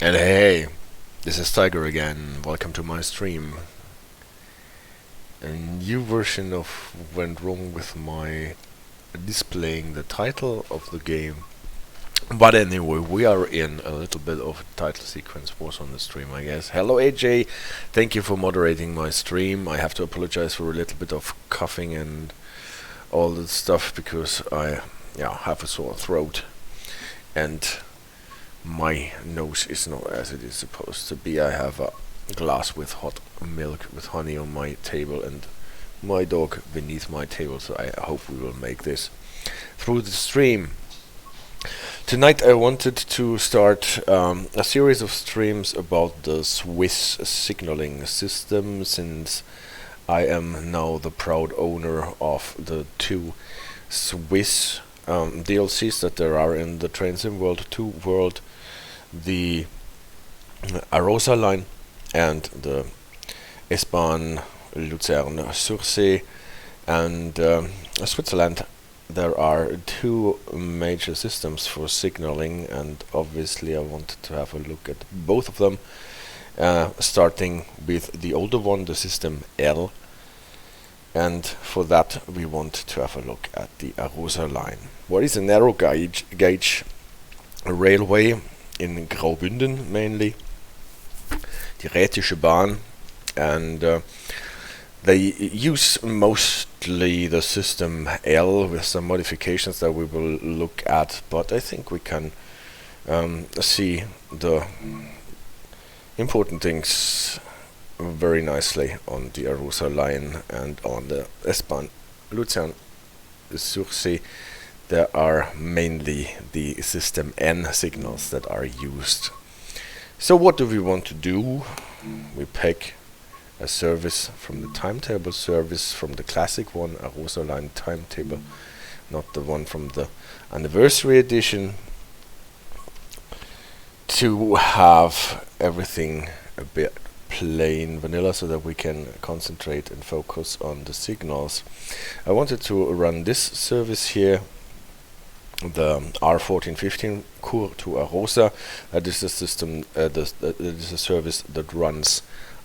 And hey, this is Tiger again. Welcome to my stream. A new version of went wrong with my displaying the title of the game. But anyway, we are in a little bit of a title sequence was on the stream, I guess. Hello AJ, thank you for moderating my stream. I have to apologize for a little bit of coughing and all that stuff because I have a sore throat and my nose is not as it is supposed to be. I have a glass with hot milk with honey on my table and my dog beneath my table, so I hope we will make this through the stream. Tonight I wanted to start a series of streams about the Swiss signaling system, since I am now the proud owner of the two Swiss DLCs that there are in the Train Sim World 2 world, the Arosa line and the S-Bahn Luzern-sur-See. And Switzerland, there are two major systems for signaling, and obviously I wanted to have a look at both of them, starting with the older one, the system L. And for that we want to have a look at the Arosa line. What is a narrow gauge railway in Graubünden mainly, the Rhätische Bahn, and they use mostly the system L with some modifications that we will look at, but I think we can see the important things very nicely on the Arosa line. And on the S-Bahn Luzern-sur-See there are mainly the system N signals that are used. So what do we want to do? We pick a service from the timetable service, from the classic one, Arosa line timetable, not the one from the anniversary edition, to have everything a bit plain vanilla so that we can concentrate and focus on the signals. I wanted to run this service here, the R1415 Chur to Arosa. That is a system, that is a service that runs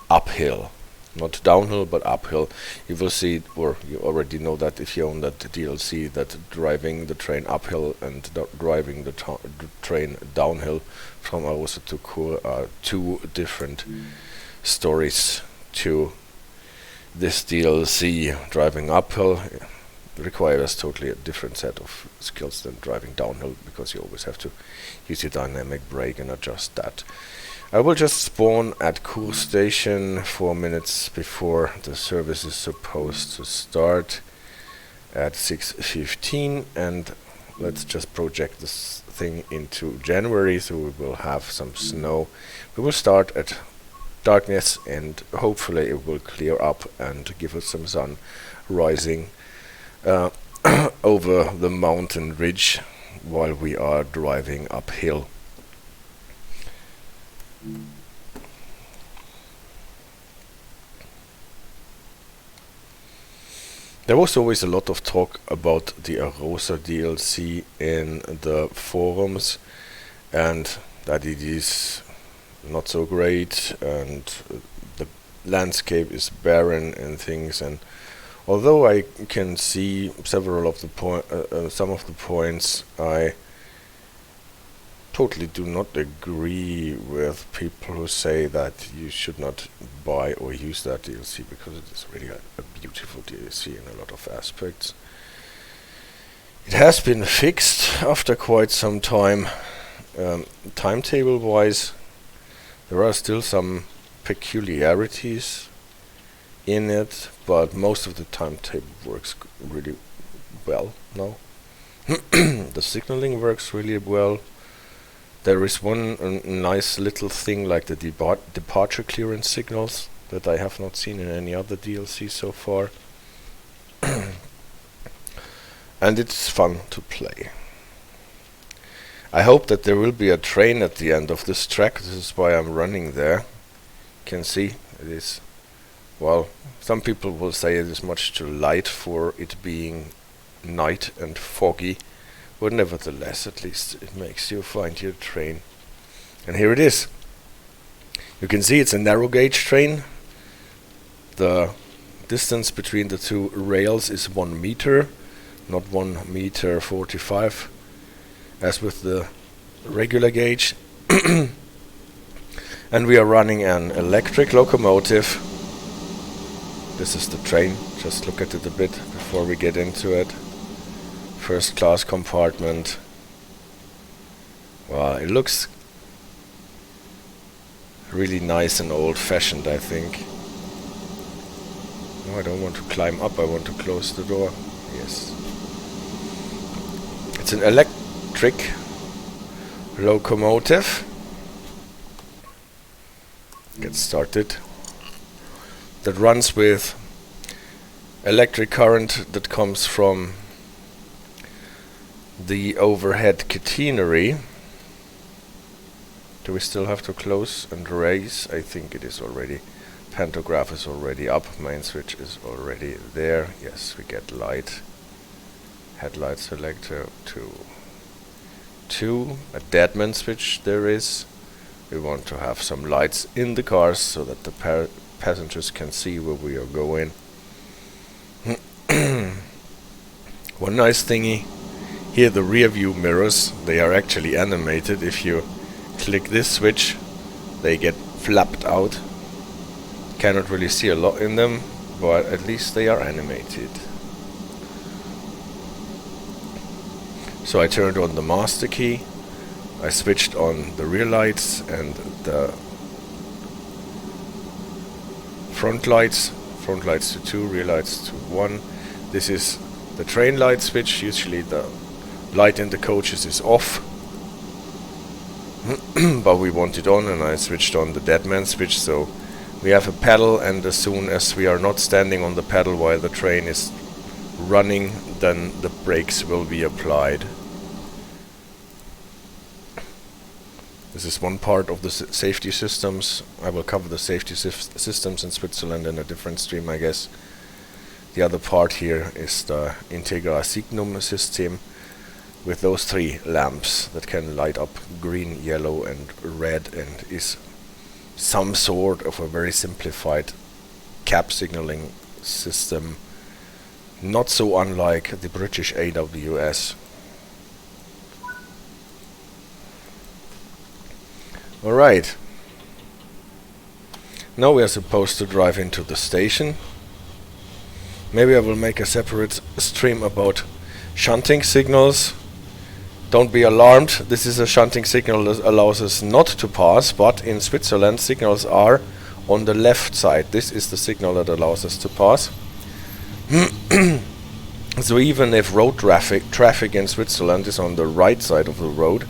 uphill, not downhill but uphill. You will see, or you already know that if you own that DLC, that driving the train uphill and driving the train downhill from Arosa to Chur are two different stories to this DLC. Driving uphill requires totally a different set of skills than driving downhill, because you always have to use your dynamic brake and adjust that. I will just spawn at Chur station 4 minutes before the service is supposed to start at 6:15, and let's just project this thing into January, so we will have some snow. We will start at darkness and hopefully it will clear up and give us some sun rising over the mountain ridge while we are driving uphill. There was always a lot of talk about the Arosa DLC in the forums, and that it is not so great and the landscape is barren and things. And although I can see several of the some of the points, I totally do not agree with people who say that you should not buy or use that DLC, because it is really a beautiful DLC in a lot of aspects. It has been fixed after quite some time. Timetable wise, there are still some peculiarities in it, but most of the timetable works really well now. The signaling works really well. There is one nice little thing like the departure clearance signals that I have not seen in any other DLC so far. And it's fun to play. I hope that there will be a train at the end of this track. This is why I'm running there. You can see it is, well, some people will say it is much too light for it being night and foggy, but nevertheless, at least it makes you find your train. And here it is. You can see it's a narrow gauge train. The distance between the two rails is 1 meter, not 1 meter 45 as with the regular gauge. And we are running an electric locomotive. This is the train, just look at it a bit before we get into it. First class compartment. Well, it looks really nice and old-fashioned, I think. No, I don't want to climb up, I want to close the door. Yes. It's an electric locomotive. Get started. That runs with electric current that comes from the overhead catenary. Do we still have to close and raise? I think it is already. Pantograph is already up. Main switch is already there. Yes, we get light. Headlight selector to 2. A deadman switch there is. We want to have some lights in the cars so that the passengers can see where we are going. One nice thingy. Here the rear view mirrors, they are actually animated. If you click this switch, they get flapped out. Cannot really see a lot in them, but at least they are animated. So I turned on the master key, I switched on the rear lights and the front lights to 2, rear lights to 1. This is the train light switch. Usually the light in the coaches is off. But we want it on, and I switched on the deadman switch, so we have a pedal, and as soon as we are not standing on the pedal while the train is running, then the brakes will be applied. This is one part of the safety systems. I will cover the safety systems in Switzerland in a different stream, I guess. The other part here is the Integra Signum system, with those 3 lamps that can light up green, yellow and red, and is some sort of a very simplified cab signaling system, not so unlike the British AWS. Alright, now we are supposed to drive into the station. Maybe I will make a separate stream about shunting signals. Don't be alarmed, this is a shunting signal that allows us not to pass, but in Switzerland signals are on the left side. This is the signal that allows us to pass. So even if road traffic in Switzerland is on the right side of the road,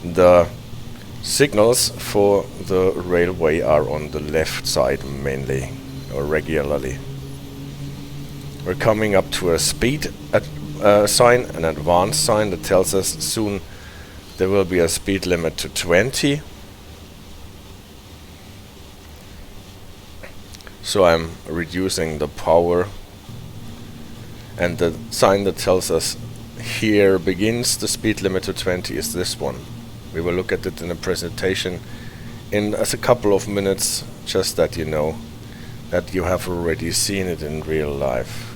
the signals for the railway are on the left side mainly, or regularly. We're coming up to a speed sign, an advance sign that tells us soon there will be a speed limit to 20. So I'm reducing the power, and the sign that tells us here begins the speed limit to 20 is this one. We will look at it in a presentation in a couple of minutes, just that you know that you have already seen it in real life.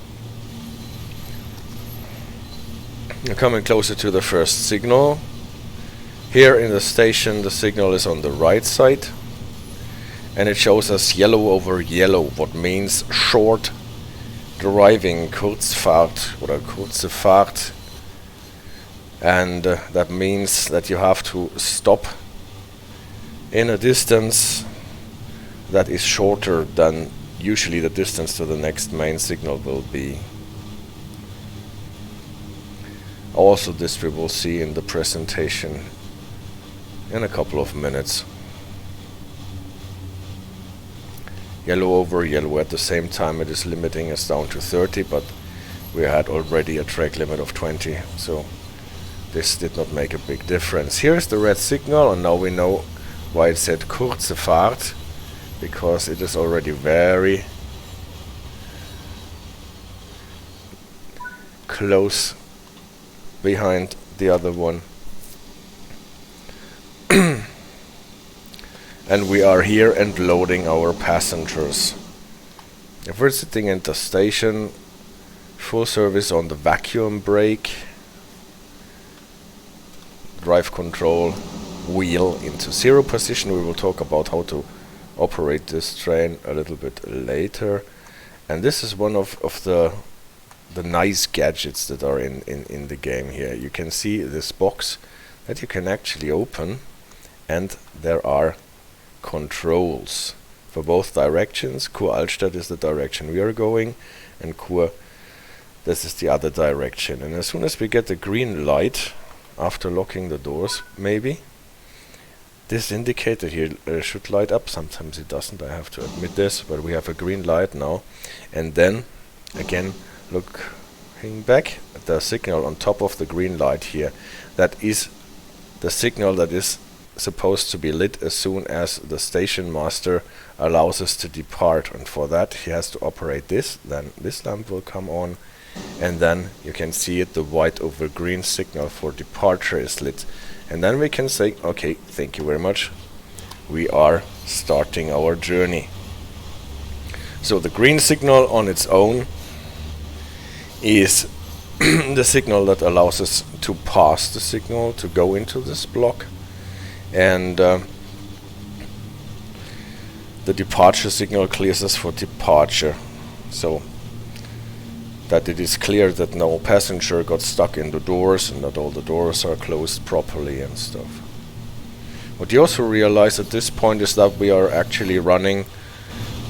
We're coming closer to the first signal. Here in the station the signal is on the right side, and it shows us yellow over yellow, what means short driving, Kurze Fahrt or Kurze Fahrt. And that means that you have to stop in a distance that is shorter than usually the distance to the next main signal will be. Also, this we will see in the presentation in a couple of minutes. Yellow over yellow. At the same time it is limiting us down to 30, but we had already a track limit of 20, so this did not make a big difference. Here is the red signal, and now we know why it said Kurze Fahrt, because it is already very close behind the other one. and we are here and loading our passengers. If we're sitting in the station, full service on the vacuum brake, drive control wheel into 0 position. We will talk about how to operate this train a little bit later. And this is one of the nice gadgets that are in the game here. You can see this box that you can actually open, and there are controls for both directions. Chur Altstadt is the direction we are going, and Chur, this is the other direction. And as soon as we get the green light, after locking the doors maybe, this indicator here should light up. Sometimes it doesn't, I have to admit this, but we have a green light now. And then again, looking back at the signal on top of the green light here, that is the signal that is supposed to be lit as soon as the station master allows us to depart. And for that he has to operate this, then this lamp will come on, and then you can see it, the white over green signal for departure is lit. And then we can say, okay, thank you very much, we are starting our journey. So the green signal on its own is the signal that allows us to pass the signal to go into this block, and the departure signal clears us for departure, so that it is clear that no passenger got stuck in the doors and that all the doors are closed properly and stuff. What you also realize at this point is that we are actually running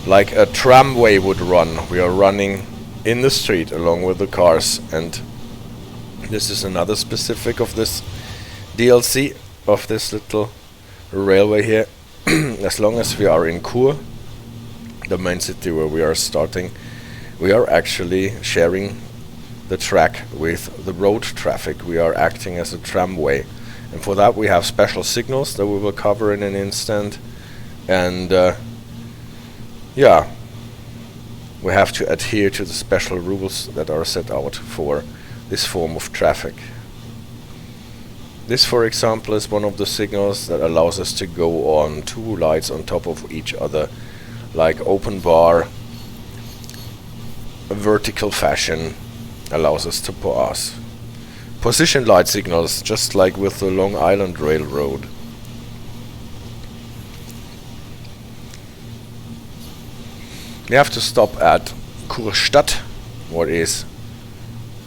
like a tramway would run. We are running in the street along with the cars, and this is another specific of this DLC, of this little railway here. As long as we are in Chur, the main city where we are starting, we are actually sharing the track with the road traffic. We are acting as a tramway, and for that we have special signals that we will cover in an instant. And yeah, we have to adhere to the special rules that are set out for this form of traffic. This, for example, is one of the signals that allows us to go on 2 lights on top of each other, like open bar, a vertical fashion, allows us to pass. Position light signals, just like with the Long Island Railroad. We have to stop at Chur Stadt, what is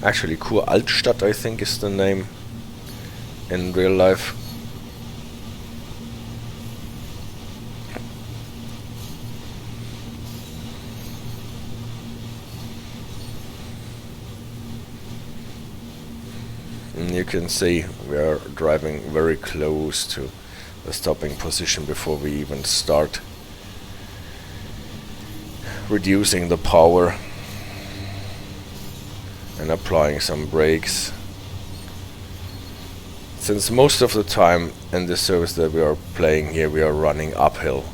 actually Chur Altstadt, I think is the name in real life. And you can see we are driving very close to the stopping position before we even start reducing the power and applying some brakes. Since most of the time in this service that we are playing here, we are running uphill,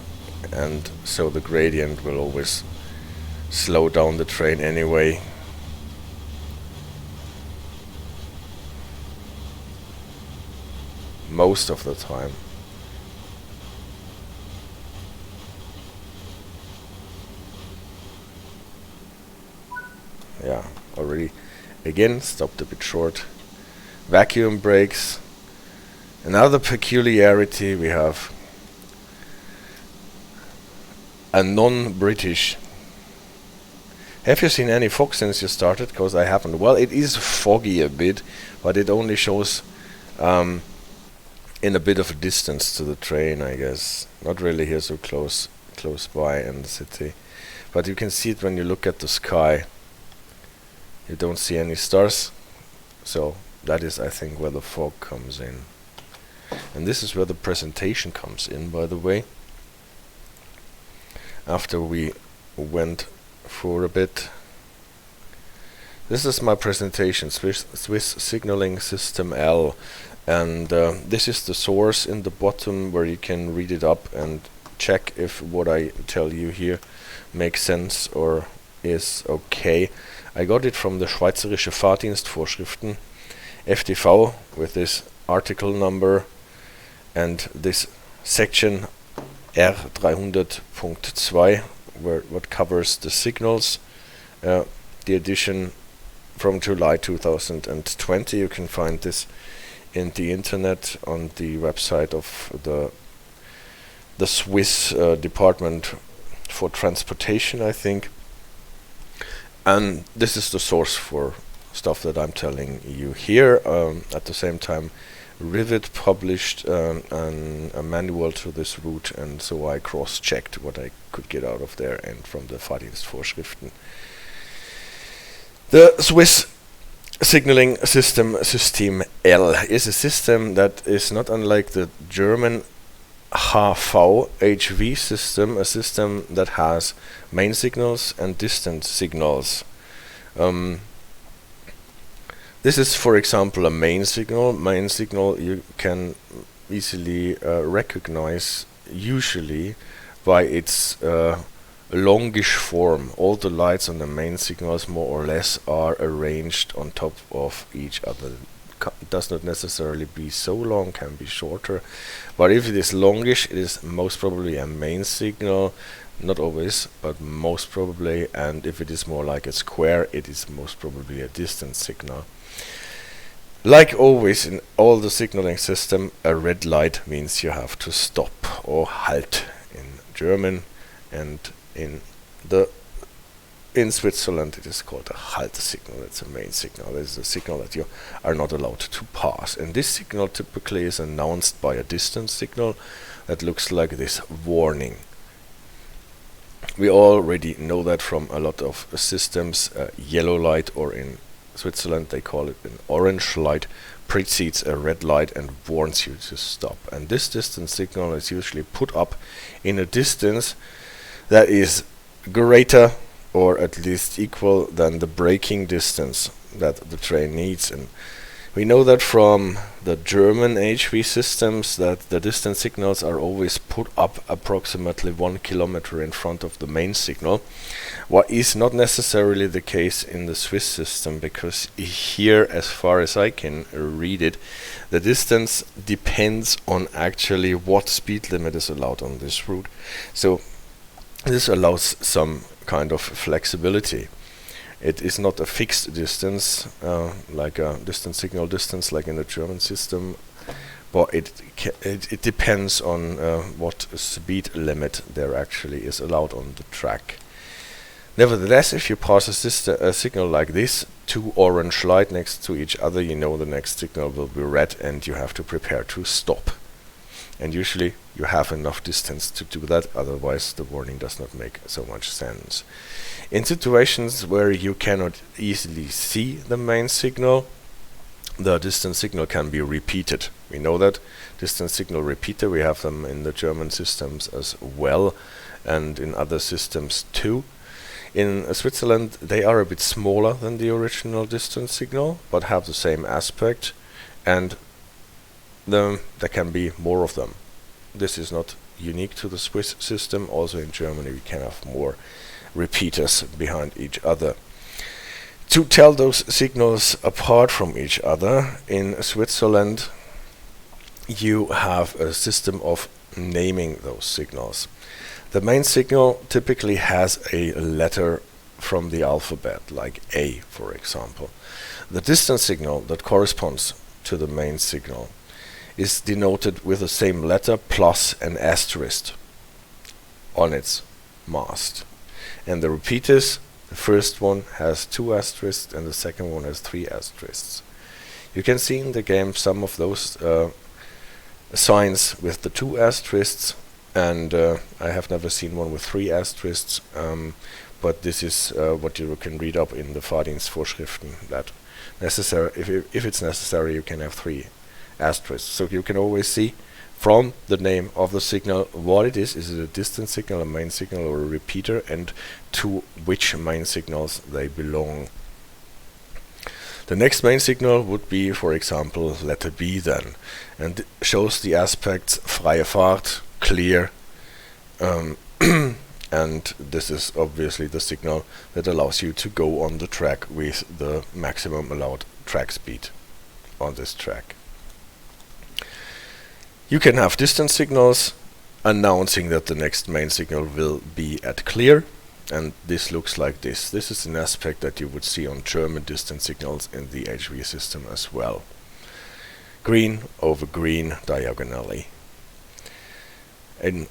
and so the gradient will always slow down the train anyway. Most of the time. Yeah, already again stopped a bit short. Vacuum brakes. Another peculiarity, we have a non-British. Have you seen any fog since you started? Because I haven't. Well, it is foggy a bit, but it only shows in a bit of a distance to the train, I guess. Not really here so close by in the city. But you can see it when you look at the sky. You don't see any stars. So that is, I think, where the fog comes in. And this is where the presentation comes in, by the way. After we went for a bit. This is my presentation, Swiss Signaling System L. And this is the source in the bottom where you can read it up and check if what I tell you here makes sense or is okay. I got it from the Schweizerische Fahrdienstvorschriften, FDV, with this article number, and this section R300.2, what covers the signals. The edition from July 2020. You can find this in the internet on the website of the Swiss Department for Transportation, I think. And this is the source for stuff that I'm telling you here. At the same time, Rivet published a manual to this route, and so I cross-checked what I could get out of there and from the Fahrdienstvorschriften. The Swiss signaling system, System L, is a system that is not unlike the German HV system, a system that has main signals and distance signals. This is, for example, a main signal. Main signal you can easily recognize, usually by its longish form. All the lights on the main signals more or less are arranged on top of each other. It does not necessarily be so long, can be shorter, but if it is longish, it is most probably a main signal. Not always, but most probably. And if it is more like a square, it is most probably a distance signal. Like always in all the signaling system, a red light means you have to stop, or Halt in German, and in Switzerland it is called a Halt signal. It's a main signal. It's a signal that you are not allowed to pass. And this signal typically is announced by a distance signal that looks like this: warning. We already know that from a lot of systems. Yellow light, or in Switzerland they call it an orange light, precedes a red light and warns you to stop. And this distance signal is usually put up in a distance that is greater or at least equal than the braking distance that the train needs. And we know that from the German HV systems that the distance signals are always put up approximately 1 kilometer in front of the main signal. What is not necessarily the case in the Swiss system, because here, as far as I can read it, the distance depends on actually what speed limit is allowed on this route. So this allows some kind of flexibility. It is not a fixed distance, like a distance signal distance like in the German system, but it depends on what speed limit there actually is allowed on the track. Nevertheless, if you pass a signal like this, two orange lights next to each other, you know the next signal will be red and you have to prepare to stop. And usually you have enough distance to do that, otherwise the warning does not make so much sense. In situations where you cannot easily see the main signal, the distance signal can be repeated. We know that distance signal repeater, we have them in the German systems as well, and in other systems too. In Switzerland they are a bit smaller than the original distance signal, but have the same aspect, and there can be more of them. This is not unique to the Swiss system. Also in Germany we can have more repeaters behind each other. To tell those signals apart from each other, in Switzerland you have a system of naming those signals. The main signal typically has a letter from the alphabet, like A, for example. The distance signal that corresponds to the main signal is denoted with the same letter plus an asterisk on its mast. And the repeaters, the first one has 2 asterisks and the second one has 3 asterisks. You can see in the game some of those signs with the 2 asterisks, and I have never seen one with 3 asterisks, but this is what you can read up in the Fahrdienstvorschriften, that if it's necessary you can have 3 asterisks. So you can always see from the name of the signal what it is. Is it a distance signal, a main signal, or a repeater, and to which main signals they belong. The next main signal would be, for example, letter B then, and shows the aspects freie Fahrt, clear, and this is obviously the signal that allows you to go on the track with the maximum allowed track speed on this track. You can have distance signals announcing that the next main signal will be at clear, and this looks like this. This is an aspect that you would see on German distance signals in the HV system as well. Green over green diagonally. In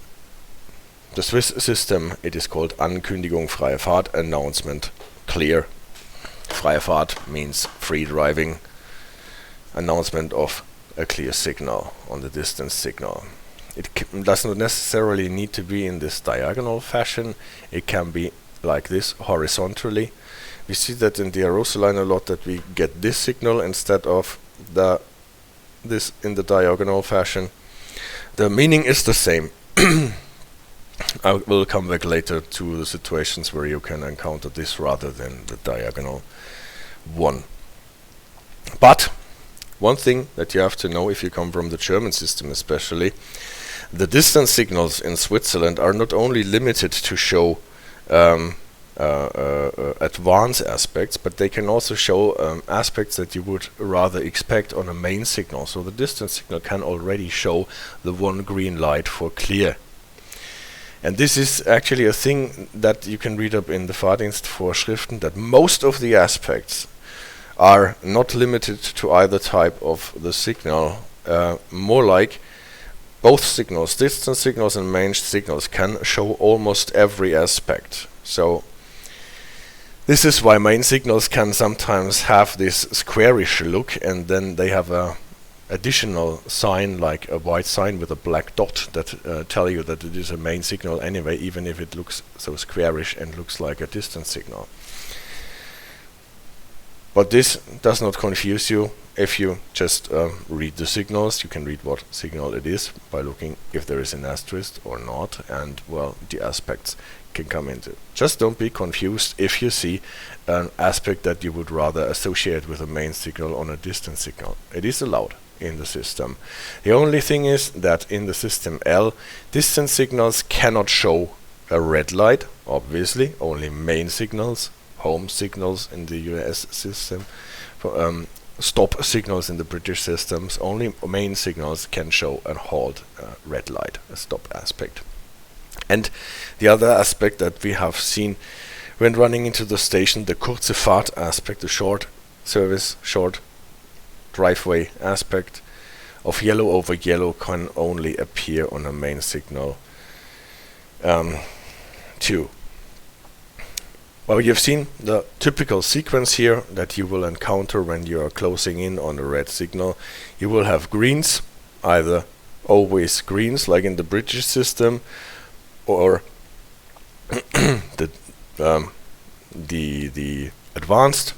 the Swiss system it is called Ankündigung freie Fahrt, announcement clear. Freie Fahrt means free driving, announcement of a clear signal on the distance signal. It does not necessarily need to be in this diagonal fashion. It can be like this, horizontally. We see that in the Arosalinie a lot, that we get this signal instead of this in the diagonal fashion. The meaning is the same. I will come back later to the situations where you can encounter this rather than the diagonal one. But one thing that you have to know if you come from the German system especially, the distance signals in Switzerland are not only limited to show advanced aspects, but they can also show aspects that you would rather expect on a main signal. So the distance signal can already show the one green light for clear. And this is actually a thing that you can read up in the Fahrdienstvorschriften, that most of the aspects are not limited to either type of the signal. More like both signals, distance signals and main signals, can show almost every aspect. So this is why main signals can sometimes have this squarish look, and then they have a additional sign, like a white sign with a black dot, that tell you that it is a main signal anyway, even if it looks so squarish and looks like a distance signal. But this does not confuse you. If you just read the signals, you can read what signal it is by looking if there is an asterisk or not, and well, the aspects can come into. Just don't be confused if you see an aspect that you would rather associate with a main signal on a distance signal. It is allowed in the system. The only thing is that in the system L, distance signals cannot show a red light, obviously, only main signals, home signals in the US system, stop signals in the British systems, only main signals can show a halt, red light, a stop aspect. And the other aspect that we have seen when running into the station, the Kurze Fahrt aspect, the short service, short driveway aspect of yellow over yellow, can only appear on a main signal 2. Well, you've seen the typical sequence here that you will encounter when you are closing in on a red signal. You will have greens, either always greens like in the British system, or the advanced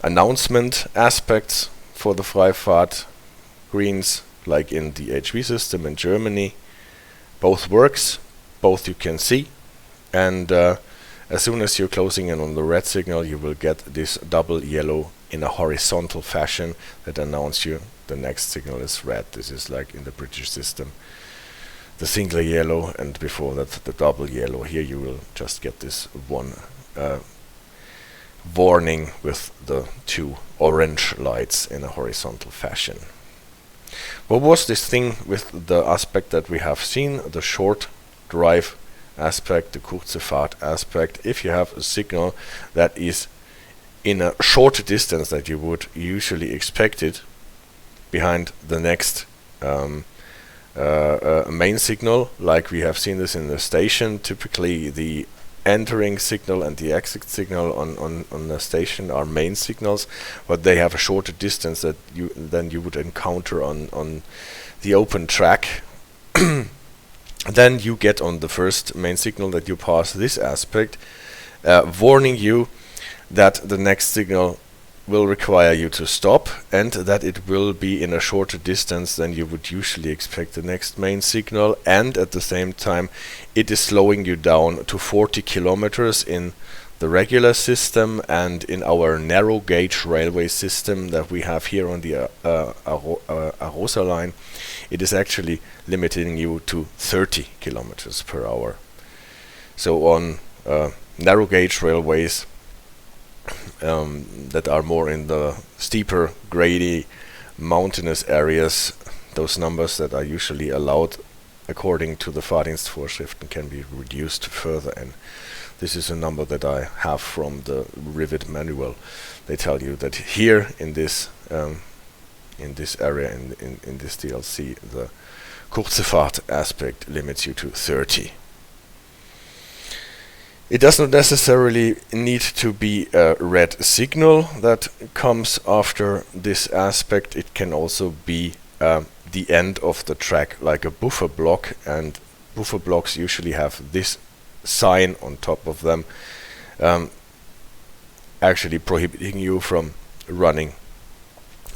announcement aspects for the Freie Fahrt, greens like in the HV system in Germany. Both works, both you can see, and as soon as you're closing in on the red signal, you will get this double yellow in a horizontal fashion that announce you the next signal is red. This is like in the British system, the single yellow, and before that the double yellow. Here you will just get this one warning with the 2 orange lights in a horizontal fashion. What was this thing with the aspect that we have seen, the short drive aspect, the Kurze Fahrt aspect? If you have a signal that is in a shorter distance that you would usually expect it behind the next main signal, like we have seen this in the station, typically the entering signal and the exit signal on the station are main signals, but they have a shorter distance that than you would encounter on the open track. Then you get on the first main signal that you pass this aspect, warning you that the next signal will require you to stop, and that it will be in a shorter distance than you would usually expect the next main signal, and at the same time it is slowing you down to 40 kilometers in the regular system, and in our narrow gauge railway system that we have here on the Arosa line, it is actually limiting you to 30 kilometers per hour. So on narrow gauge railways that are more in the steeper, grady, mountainous areas, those numbers that are usually allowed according to the Fahrdienstvorschriften can be reduced further, and this is a number that I have from the Rivet manual. They tell you that here in this area, in this DLC, the Kurze Fahrt aspect limits you to 30. It does not necessarily need to be a red signal that comes after this aspect. It can also be the end of the track, like a buffer block, and buffer blocks usually have this sign on top of them, actually prohibiting you from running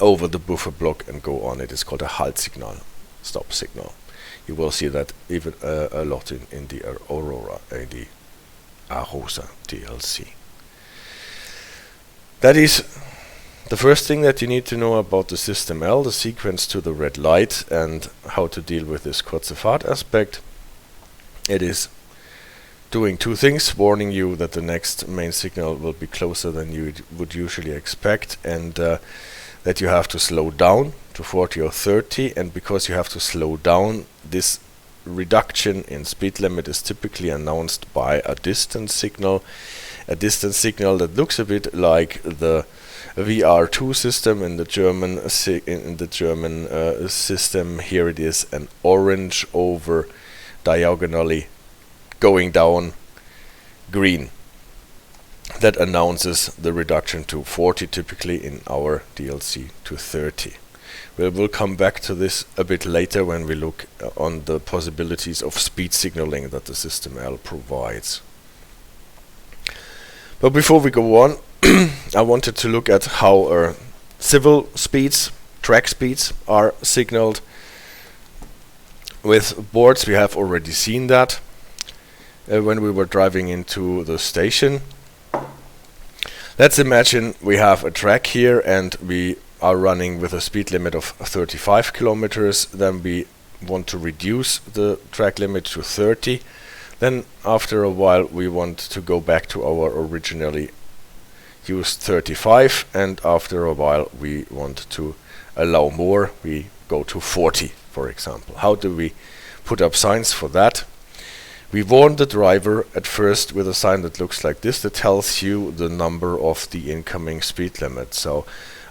over the buffer block and go on. It is called a Halt signal, stop signal. You will see that even a lot in the Aurora, the Arosa DLC. That is the first thing that you need to know about the System L, the sequence to the red light, and how to deal with this Kurze Fahrt aspect. It is doing two things: warning you that the next main signal will be closer than you would usually expect, and that you have to slow down to 40 or 30, and because you have to slow down, this reduction in speed limit is typically announced by a distance signal. A distance signal that looks a bit like the VR2 system in the German system. Here it is an orange over diagonally going down green. That announces the reduction to 40, typically in our DLC to 30. We'll come back to this a bit later when we look on the possibilities of speed signaling that the System L provides. But before we go on, I wanted to look at how civil speeds, track speeds, are signaled. With boards, we have already seen that when we were driving into the station. Let's imagine we have a track here and we are running with a speed limit of 35 kilometers. Then we want to reduce the track limit to 30. Then after a while we want to go back to our originally used 35, and after a while we want to allow more. We go to 40, for example. How do we put up signs for that? We warn the driver at first with a sign that looks like this, that tells you the number of the incoming speed limit. So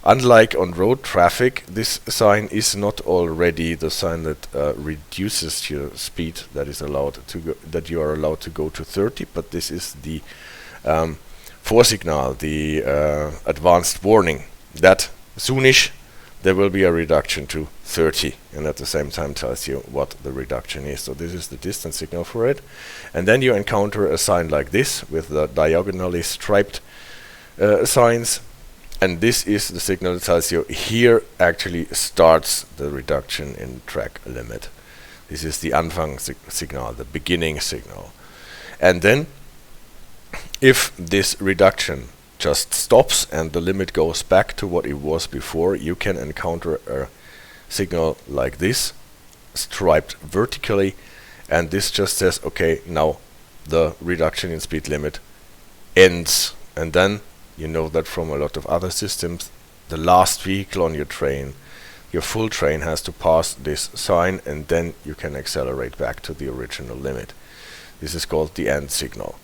unlike on road traffic, this sign is not already the sign that reduces your speed that is allowed to go, that you are allowed to go to 30, but this is the Vorsignal, the advanced warning that soonish there will be a reduction to 30, and at the same time tells you what the reduction is. So this is the distance signal for it. And then you encounter a sign like this with the diagonally striped signs. And this is the signal that tells you here actually starts the reduction in track limit. This is the Anfang signal, the beginning signal. And then if this reduction just stops and the limit goes back to what it was before, you can encounter a signal like this, striped vertically, and this just says, okay, now the reduction in speed limit ends. And then you know that from a lot of other systems, the last vehicle on your train, your full train, has to pass this sign, and then you can accelerate back to the original limit. This is called the end signal.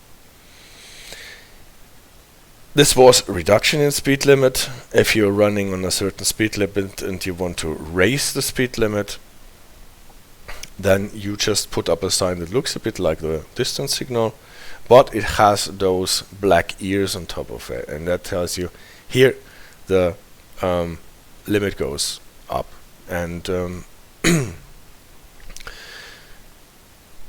This was reduction in speed limit. If you're running on a certain speed limit and you want to raise the speed limit, then you just put up a sign that looks a bit like the distance signal, but it has those black ears on top of it, and that tells you here the limit goes up. And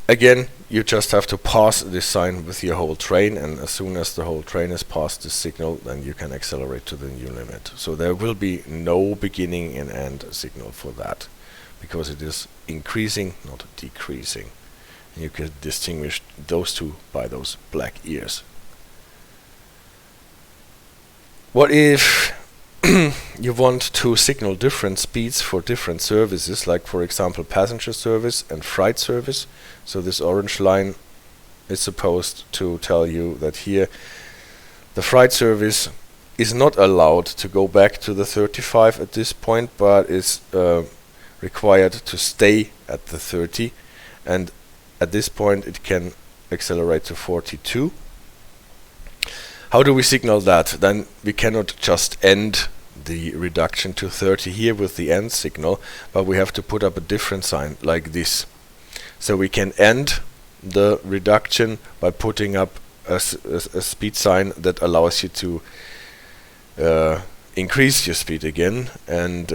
again, you just have to pass this sign with your whole train, and as soon as the whole train is past this signal, then you can accelerate to the new limit. So there will be no beginning and end signal for that, because it is increasing, not decreasing. And you can distinguish those two by those black ears. What if you want to signal different speeds for different services, like for example passenger service and freight service? So this orange line is supposed to tell you that here the freight service is not allowed to go back to the 35 at this point, but is required to stay at the 30. and at this point it can accelerate to 42. How do we signal that? Then we cannot just end the reduction to 30 here with the end signal, but we have to put up a different sign like this. So we can end the reduction by putting up a speed sign that allows you to increase your speed again. And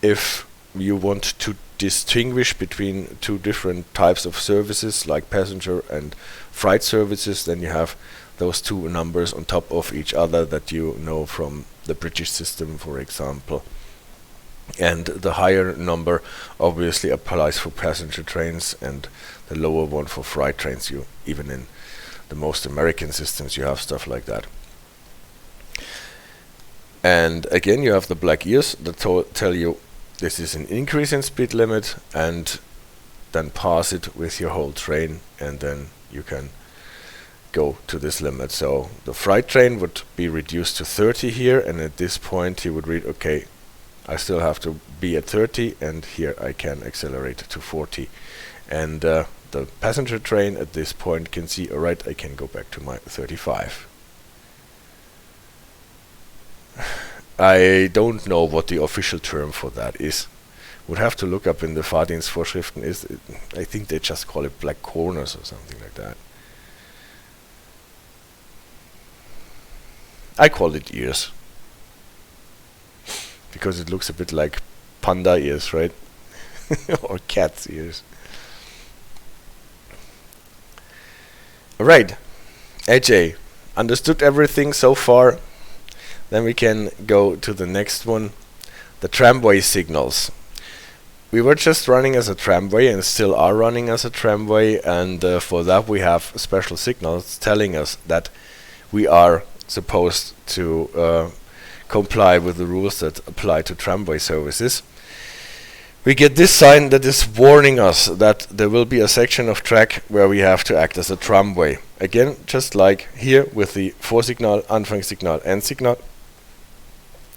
if you want to distinguish between two different types of services like passenger and freight services, then you have those two numbers on top of each other that you know from the British system, for example. And the higher number obviously applies for passenger trains, and the lower one for freight trains. You even in the most American systems you have stuff like that. And again, you have the black ears that tell you this is an increase in speed limit, and then pass it with your whole train, and then you can go to this limit. So the freight train would be reduced to 30 here, and at this point you would read, okay, I still have to be at 30, and here I can accelerate to 40. And the passenger train at this point can see, alright, I can go back to my 35. I don't know what the official term for that is. Would have to look up in the Fahrdienstvorschriften. I think they just call it black corners or something like that. I call it ears, because it looks a bit like panda ears, right? Or cat's ears. Alright, AJ, understood everything so far? Then we can go to the next one, the tramway signals. We were just running as a tramway and still are running as a tramway, and for that we have special signals telling us that we are supposed to comply with the rules that apply to tramway services. We get this sign that is warning us that there will be a section of track where we have to act as a tramway. Again, just like here with the Vorsignal, Anfangssignal, Endsignal,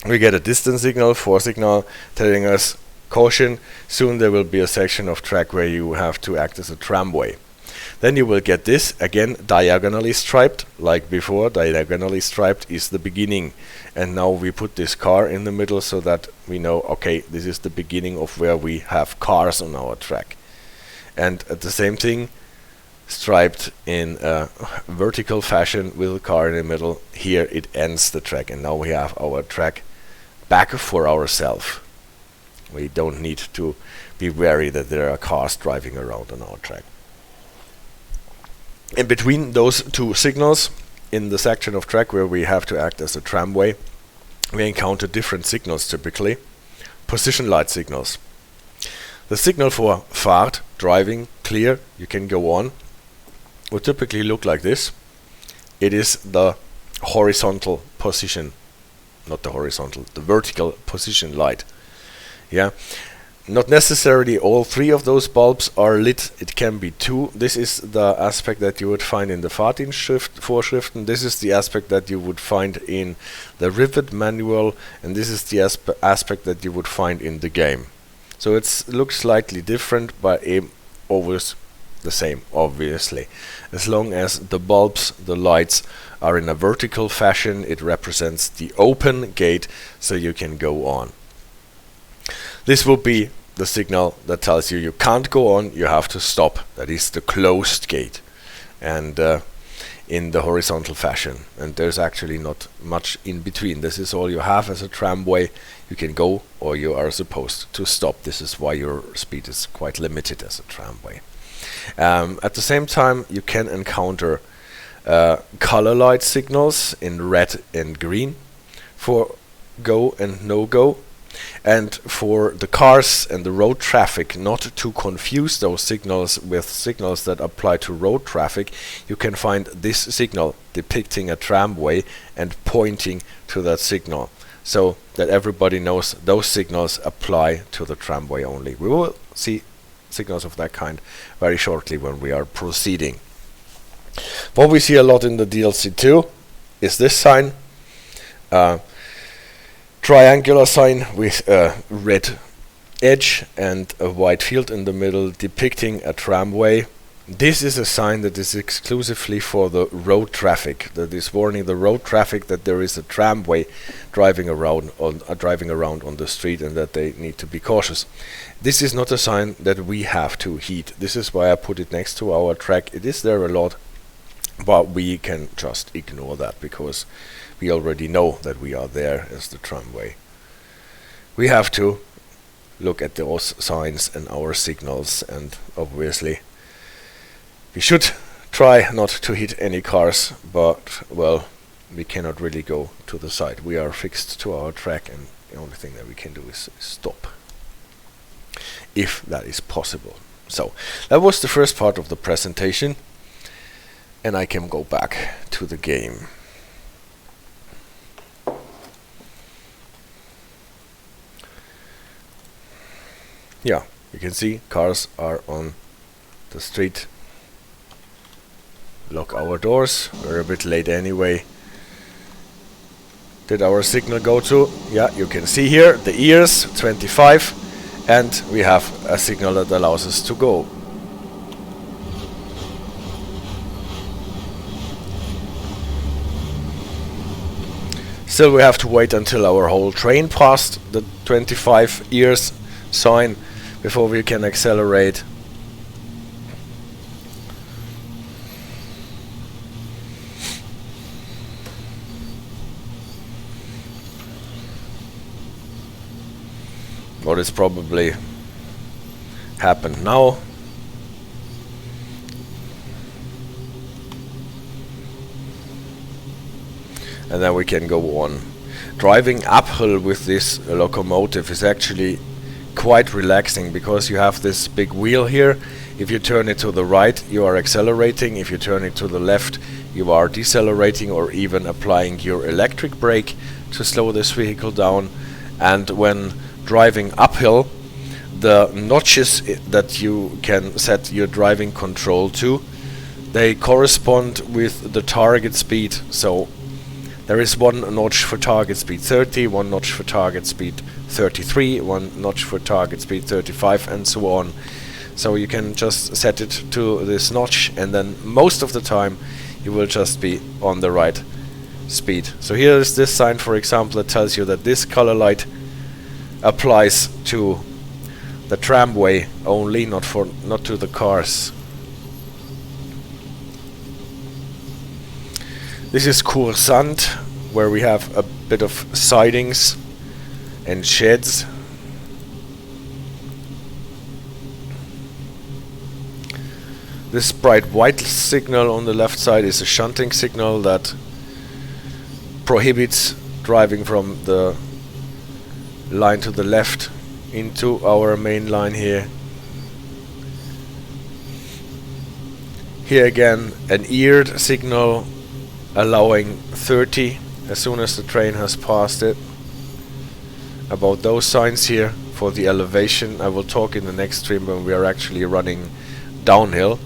we get a distance signal, Vorsignal, telling us, caution, soon there will be a section of track where you have to act as a tramway. Then you will get this, again, diagonally striped, like before. Diagonally striped is the beginning. And now we put this car in the middle so that we know, okay, this is the beginning of where we have cars on our track. And at the same thing, striped in a vertical fashion with a car in the middle. Here it ends the track, and now we have our track back for ourselves. We don't need to be wary that there are cars driving around on our track. In between those two signals, in the section of track where we have to act as a tramway, we encounter different signals typically. Position light signals. The signal for Fahrt, driving, clear, you can go on, would typically look like this. It is the horizontal position, not the horizontal, the vertical position light. Yeah. Not necessarily all three of those bulbs are lit, it can be two. This is the aspect that you would find in the Fahrdienstvorschriften. This is the aspect that you would find in the Rivet manual, and this is the aspect that you would find in the game. So it looks slightly different, but always the same, obviously. As long as the bulbs, the lights, are in a vertical fashion, it represents the open gate, so you can go on. This will be the signal that tells you can't go on, you have to stop. That is the closed gate, and in the horizontal fashion. And there's actually not much in between. This is all you have as a tramway. You can go or you are supposed to stop. This is why your speed is quite limited as a tramway. At the same time, you can encounter color light signals in red and green for go and no go. And for the cars and the road traffic, not to confuse those signals with signals that apply to road traffic, you can find this signal depicting a tramway and pointing to that signal, so that everybody knows those signals apply to the tramway only. We will see signals of that kind very shortly when we are proceeding. What we see a lot in the DLC too is this sign. Triangular sign with a red edge and a white field in the middle depicting a tramway. This is a sign that is exclusively for the road traffic, that is warning the road traffic that there is a tramway driving around on the street and that they need to be cautious. This is not a sign that we have to heed. This is why I put it next to our track. It is there a lot, but we can just ignore that because we already know that we are there as the tramway. We have to look at those signs and our signals, and obviously we should try not to hit any cars, but well, we cannot really go to the side. We are fixed to our track and the only thing that we can do is stop, if that is possible. So that was the first part of the presentation, and I can go back to the game. Yeah, you can see cars are on the street. Lock our doors. We're a bit late anyway. Did our signal go to? Yeah, you can see here the ears 25, and we have a signal that allows us to go. Still, we have to wait until our whole train passed the 25 ears sign before we can accelerate. What is probably happened now. And then we can go on. Driving uphill with this locomotive is actually quite relaxing because you have this big wheel here. If you turn it to the right, you are accelerating. If you turn it to the left, you are decelerating or even applying your electric brake to slow this vehicle down. And when driving uphill, the notches that you can set your driving control to, they correspond with the target speed. So there is one notch for target speed 30, one notch for target speed 33, one notch for target speed 35, and so on. So you can just set it to this notch, and then most of the time you will just be on the right speed. So here is this sign, for example, that tells you that this color light applies to the tramway only, not to the cars. This is Chur Sand, where we have a bit of sidings and sheds. This bright white signal on the left side is a shunting signal that prohibits driving from the line to the left into our main line here. Here again an eared signal allowing 30 as soon as the train has passed it. About those signs here for the elevation I will talk in the next stream when we are actually running downhill.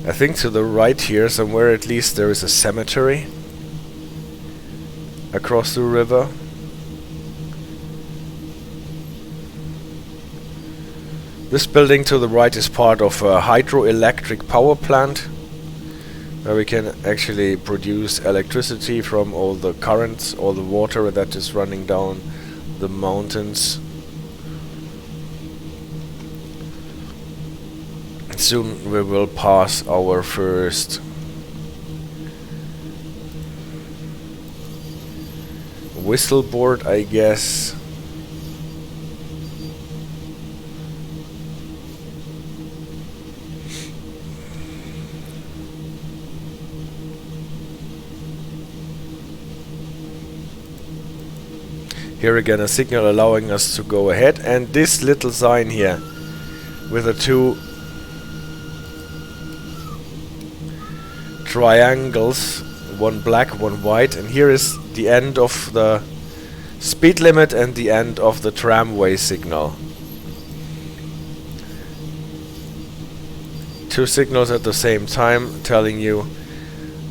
I think to the right here somewhere at least there is a cemetery across the river. This building to the right is part of a hydroelectric power plant where we can actually produce electricity from all the currents, all the water that is running down the mountains. Soon we will pass our first whistle board, I guess. Here again a signal allowing us to go ahead, and this little sign here with the two triangles, one black, one white, and here is the end of the speed limit and the end of the tramway signal. Two signals at the same time telling you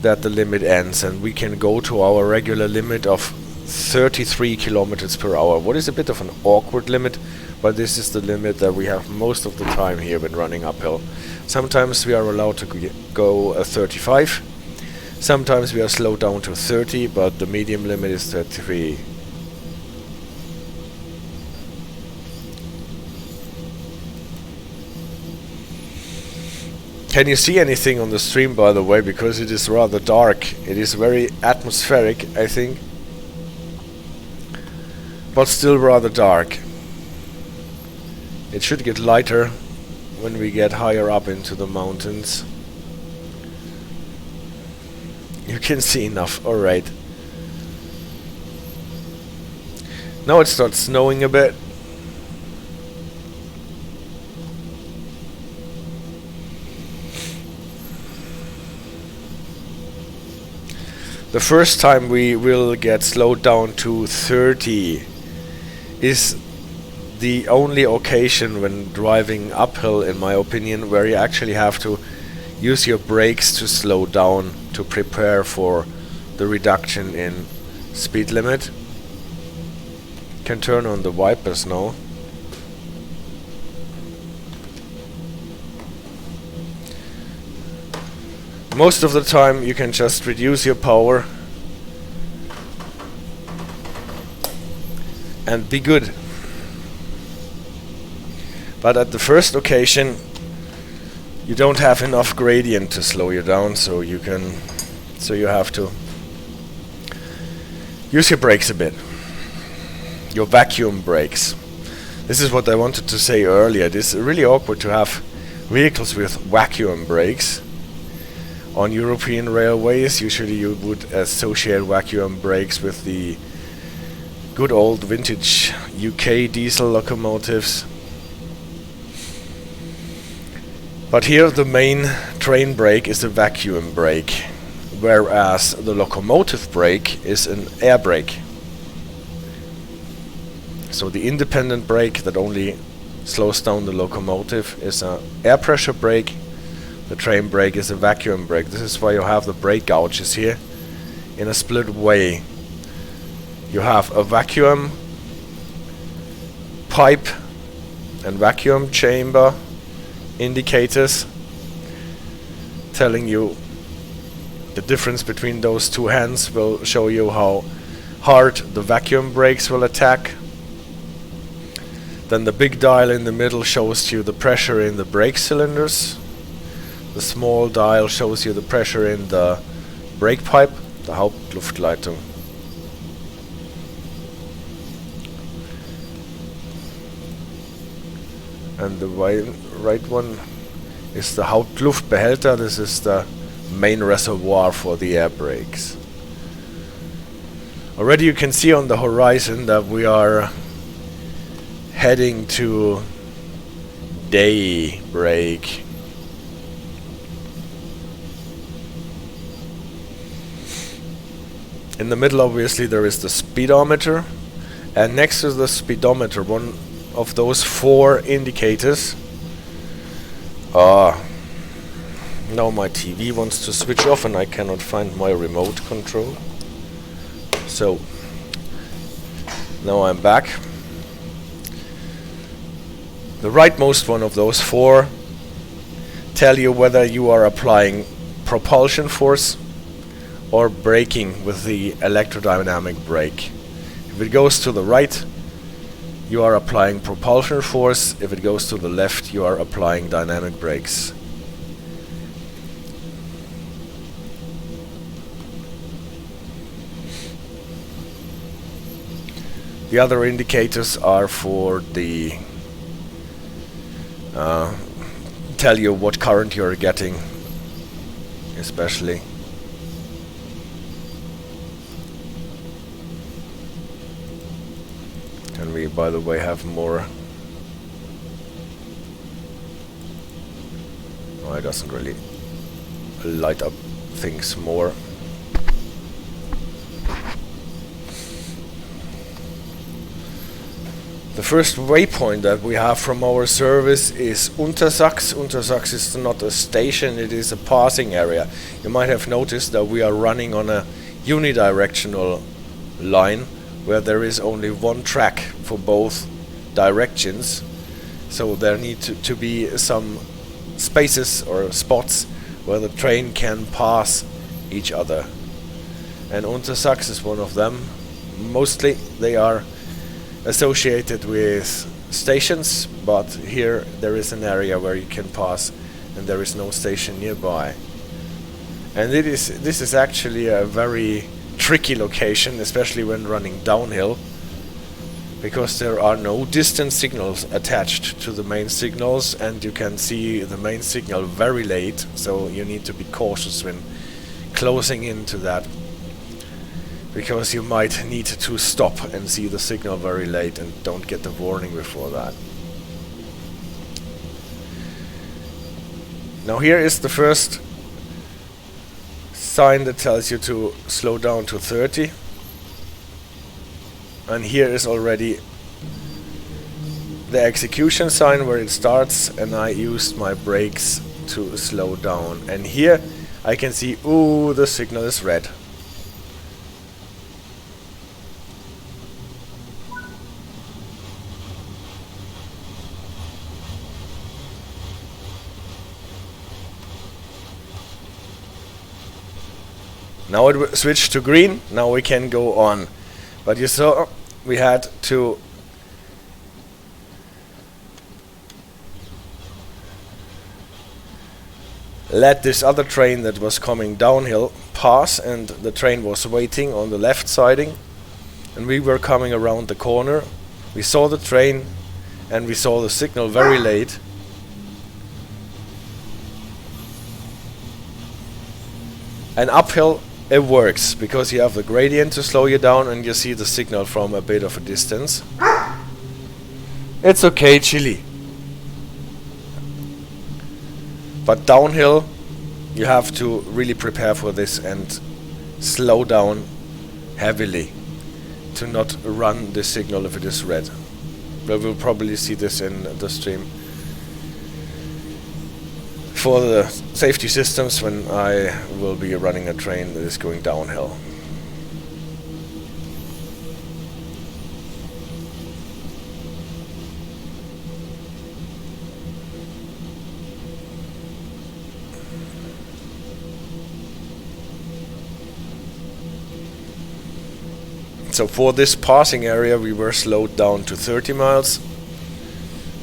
that the limit ends, and we can go to our regular limit of 33 kilometers per hour. What is a bit of an awkward limit, but this is the limit that we have most of the time here when running uphill. Sometimes we are allowed to go 35, sometimes we are slowed down to 30, but the medium limit is 33. Can you see anything on the stream, by the way, because it is rather dark. It is very atmospheric, I think, but still rather dark. It should get lighter when we get higher up into the mountains. You can see enough, alright. Now it starts snowing a bit. The first time we will get slowed down to 30 is the only occasion when driving uphill, in my opinion, where you actually have to use your brakes to slow down to prepare for the reduction in speed limit. Can turn on the wipers now. Most of the time you can just reduce your power and be good. But at the first occasion you don't have enough gradient to slow you down, so you have to use your brakes a bit. Your vacuum brakes. This is what I wanted to say earlier. It is really awkward to have vehicles with vacuum brakes. On European railways, usually you would associate vacuum brakes with the good old vintage UK diesel locomotives. But here the main train brake is a vacuum brake, whereas the locomotive brake is an air brake. So the independent brake that only slows down the locomotive is an air pressure brake. The train brake is a vacuum brake. This is why you have the brake gouges here in a split way. You have a vacuum pipe and vacuum chamber indicators telling you the difference between those two hands. Will show you how hard the vacuum brakes will attack. Then the big dial in the middle shows you the pressure in the brake cylinders. The small dial shows you the pressure in the brake pipe, the Hauptluftleitung. And the right one is the Hauptluftbehälter. This is the main reservoir for the air brakes. Already you can see on the horizon that we are heading to daybreak. In the middle, obviously, there is the speedometer, and next to the speedometer, one of those four indicators. Now my TV wants to switch off and I cannot find my remote control. So now I'm back. The rightmost one of those four tell you whether you are applying propulsion force or braking with the electrodynamic brake. If it goes to the right, you are applying propulsion force. If it goes to the left, you are applying dynamic brakes. The other indicators are for the tell you what current you're getting, especially. And we, by the way, have more. Oh, it doesn't really light up things more. The first waypoint that we have from our service is Untersax. Untersax is not a station, it is a passing area. You might have noticed that we are running on a unidirectional line where there is only one track for both directions. So there need to be some spaces or spots where the train can pass each other. And Untersax is one of them. Mostly they are associated with stations, but here there is an area where you can pass and there is no station nearby. And this is actually a very tricky location, especially when running downhill, because there are no distance signals attached to the main signals, and you can see the main signal very late, so you need to be cautious when closing into that, because you might need to stop and see the signal very late and don't get the warning before that. Now here is the first sign that tells you to slow down to 30. And here is already the execution sign where it starts, and I used my brakes to slow down. And here I can see, ooh, the signal is red. Now it switched to green, now we can go on. But you saw we had to let this other train that was coming downhill pass, and the train was waiting on the left siding, and we were coming around the corner. We saw the train and we saw the signal very late. And uphill it works, because you have the gradient to slow you down and you see the signal from a bit of a distance. It's okay, Chili. But downhill you have to really prepare for this and slow down heavily to not run the signal if it is red. We will probably see this in the stream for the safety systems when I will be running a train that is going downhill. So for this passing area we were slowed down to 30 miles.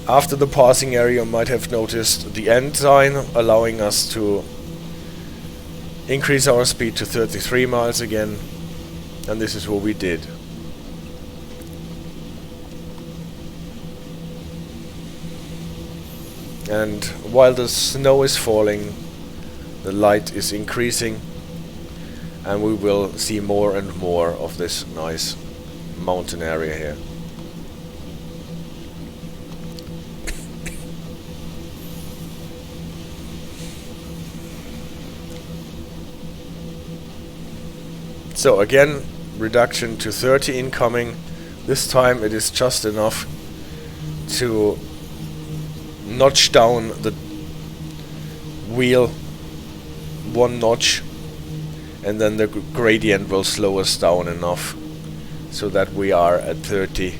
After the passing area, you might have noticed the end sign allowing us to increase our speed to 33 miles again, and this is what we did. And while the snow is falling, the light is increasing, and we will see more and more of this nice mountain area here. So again, reduction to 30 incoming. This time it is just enough to notch down the wheel one notch, and then the gradient will slow us down enough so that we are at 30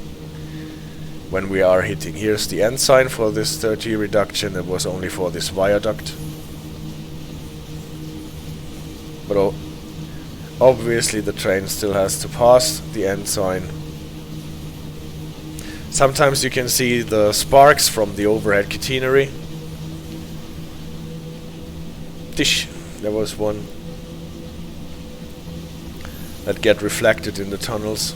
when we are hitting. Here's the end sign for this 30 reduction. It was only for this viaduct, but obviously the train still has to pass the end sign. Sometimes you can see the sparks from the overhead catenary. Dish, there was one that get reflected in the tunnels.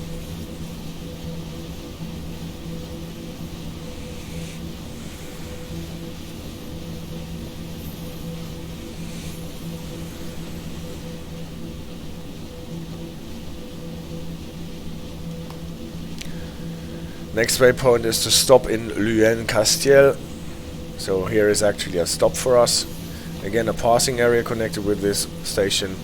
Next waypoint is to stop in Lüen-Castiel. So here is actually a stop for us. Again, a passing area connected with this station.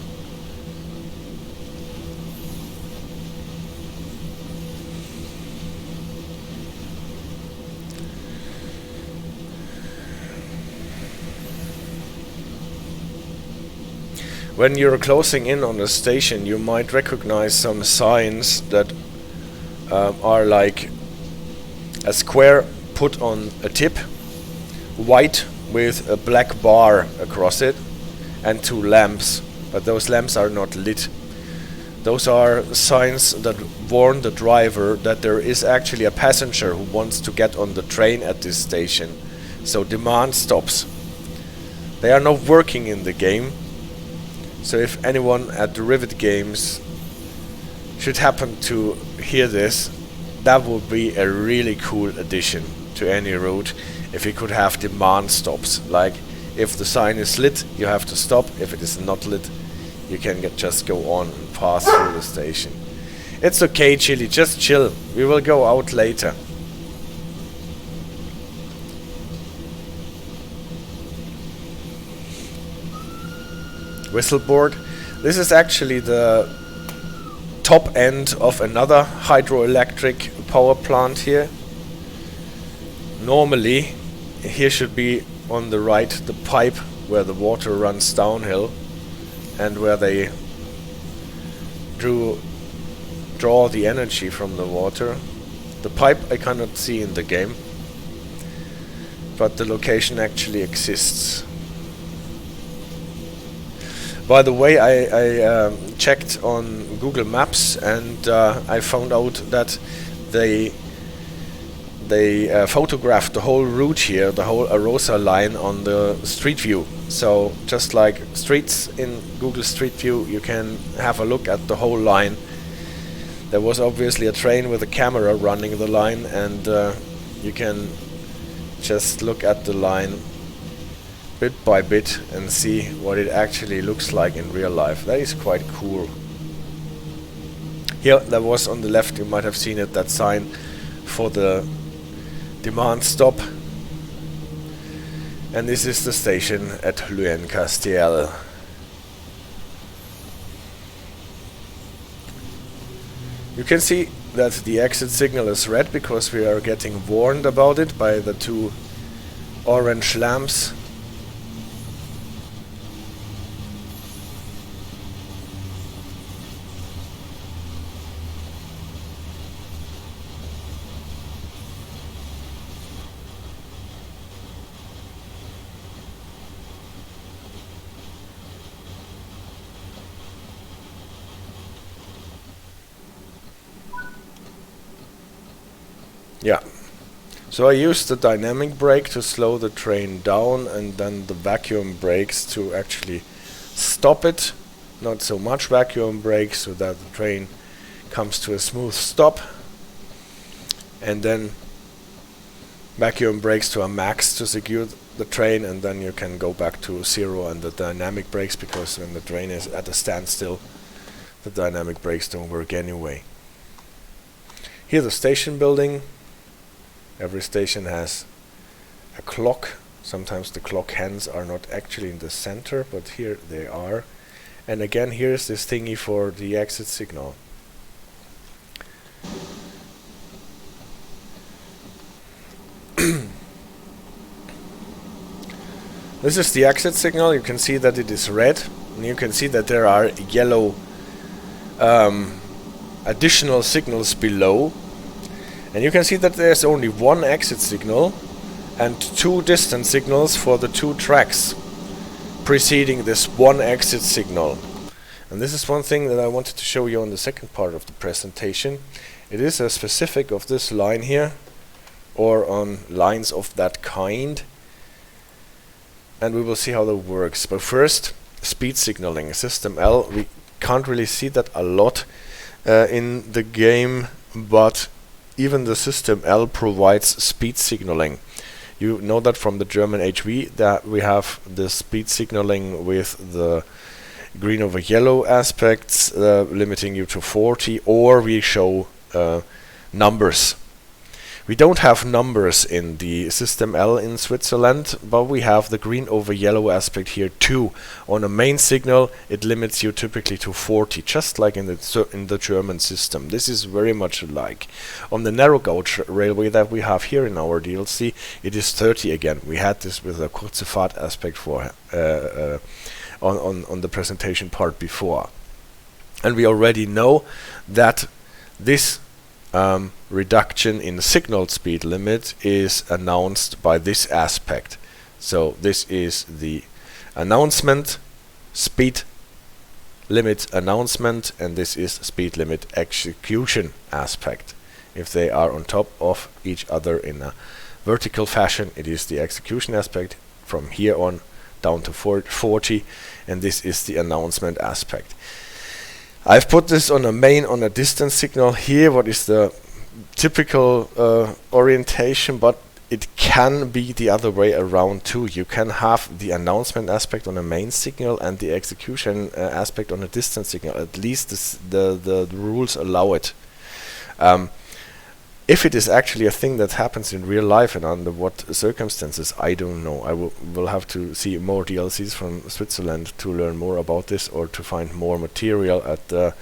When you're closing in on a station, you might recognize some signs that are like a square put on a tip, white with a black bar across it, and 2 lamps, but those lamps are not lit. Those are signs that warn the driver that there is actually a passenger who wants to get on the train at this station, so demand stops. They are not working in the game, so if anyone at the Rivet Games should happen to hear this, that would be a really cool addition to any route, if you could have demand stops. Like, if the sign is lit, you have to stop. If it is not lit, you can just go on and pass through the station. It's okay, Chili, just chill. We will go out later. Whistleboard. This is actually the top end of another hydroelectric power plant here. Normally, here should be on the right the pipe where the water runs downhill and where they draw the energy from the water. The pipe I cannot see in the game, but the location actually exists. By the way, I checked on Google Maps, and I found out that they photographed the whole route here, the whole Arosa line, on the Street View. So just like streets in Google Street View, you can have a look at the whole line. There was obviously a train with a camera running the line, and you can just look at the line bit by bit and see what it actually looks like in real life. That is quite cool. Here, there was on the left, you might have seen it, that sign for the demand stop. And this is the station at Lüen-Castiel. You can see that the exit signal is red because we are getting warned about it by the 2 orange lamps. Yeah, so I used the dynamic brake to slow the train down, and then the vacuum brakes to actually stop it. Not so much vacuum brakes, so that the train comes to a smooth stop, and then vacuum brakes to a max to secure the train, and then you can go back to 0 and the dynamic brakes, because when the train is at a standstill, the dynamic brakes don't work anyway. Here the station building. Every station has a clock. Sometimes the clock hands are not actually in the center, but here they are. And again, here's this thingy for the exit signal. This is the exit signal. You can see that it is red, and you can see that there are yellow additional signals below. And you can see that there's only 1 exit signal and 2 distance signals for the 2 tracks preceding this 1 exit signal. And this is one thing that I wanted to show you on the second part of the presentation. It is a specific of this line here, or on lines of that kind. And we will see how that works. But first, speed signaling. System L, we can't really see that a lot in the game, but even the System L provides speed signaling. You know that from the German HV, that we have the speed signaling with the green over yellow aspects, limiting you to 40, or we show numbers. We don't have numbers in the System L in Switzerland, but we have the green over yellow aspect here too. On a main signal, it limits you typically to 40, just like in the German system. This is very much alike. On the narrow gauge railway that we have here in our DLC, it is 30 again. We had this with a Kurze Fahrt aspect for on the presentation part before. And we already know that this reduction in signal speed limit is announced by this aspect. So this is the announcement, speed limit announcement, and this is speed limit execution aspect. If they are on top of each other in a vertical fashion, it is the execution aspect from here on down to 40, and this is the announcement aspect. I've put this on a distance signal here. What is the typical orientation, but it can be the other way around too. You can have the announcement aspect on a main signal and the execution aspect on a distance signal. At least the rules allow it. If it is actually a thing that happens in real life and under what circumstances, I don't know. I will have to see more DLCs from Switzerland to learn more about this, or to find more material at the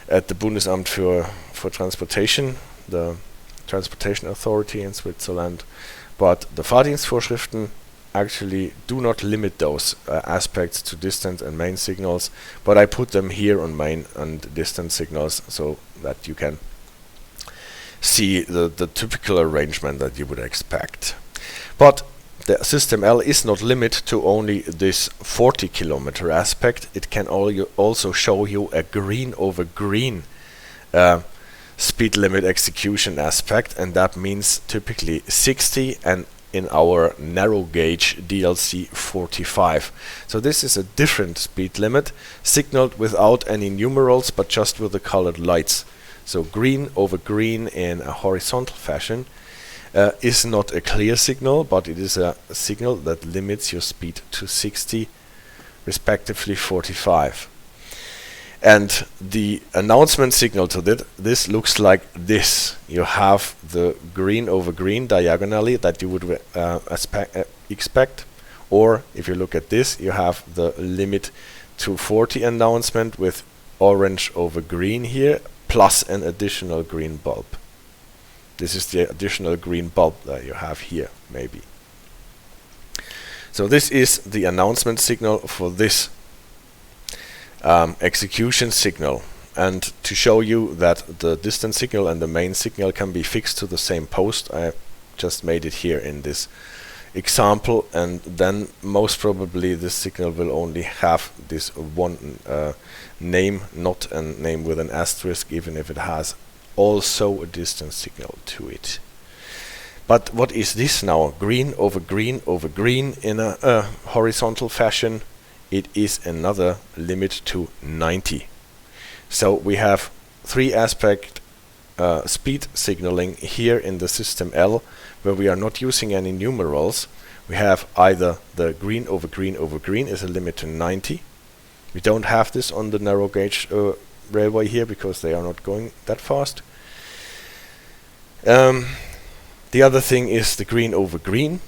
Bundesamt für Transportation, the Transportation Authority in Switzerland. But the Fahrdienstvorschriften actually do not limit those aspects to distance and main signals, but I put them here on main and distance signals so that you can see the typical arrangement that you would expect. But the system L is not limited to only this 40 kilometer aspect. It can also show you a green over green speed limit execution aspect, and that means typically 60, and in our narrow gauge DLC 45. So this is a different speed limit, signaled without any numerals but just with the colored lights. So green over green in a horizontal fashion is not a clear signal, but it is a signal that limits your speed to 60, respectively 45. And the announcement signal to this looks like this. You have the green over green diagonally that you would expect, or if you look at this, you have the limit to 40 announcement with orange over green here, plus an additional green bulb. This is the additional green bulb that you have here, maybe. So this is the announcement signal for this execution signal. And to show you that the distance signal and the main signal can be fixed to the same post, I just made it here in this example, and then most probably this signal will only have this one name, not a name with an asterisk, even if it has also a distance signal to it. But what is this now? Green over green over green in a horizontal fashion. It is another limit to 90. So we have three aspect speed signaling here in the system L, where we are not using any numerals. We have either the green over green over green is a limit to 90. We don't have this on the narrow gauge railway here because they are not going that fast. The other thing is the green over green,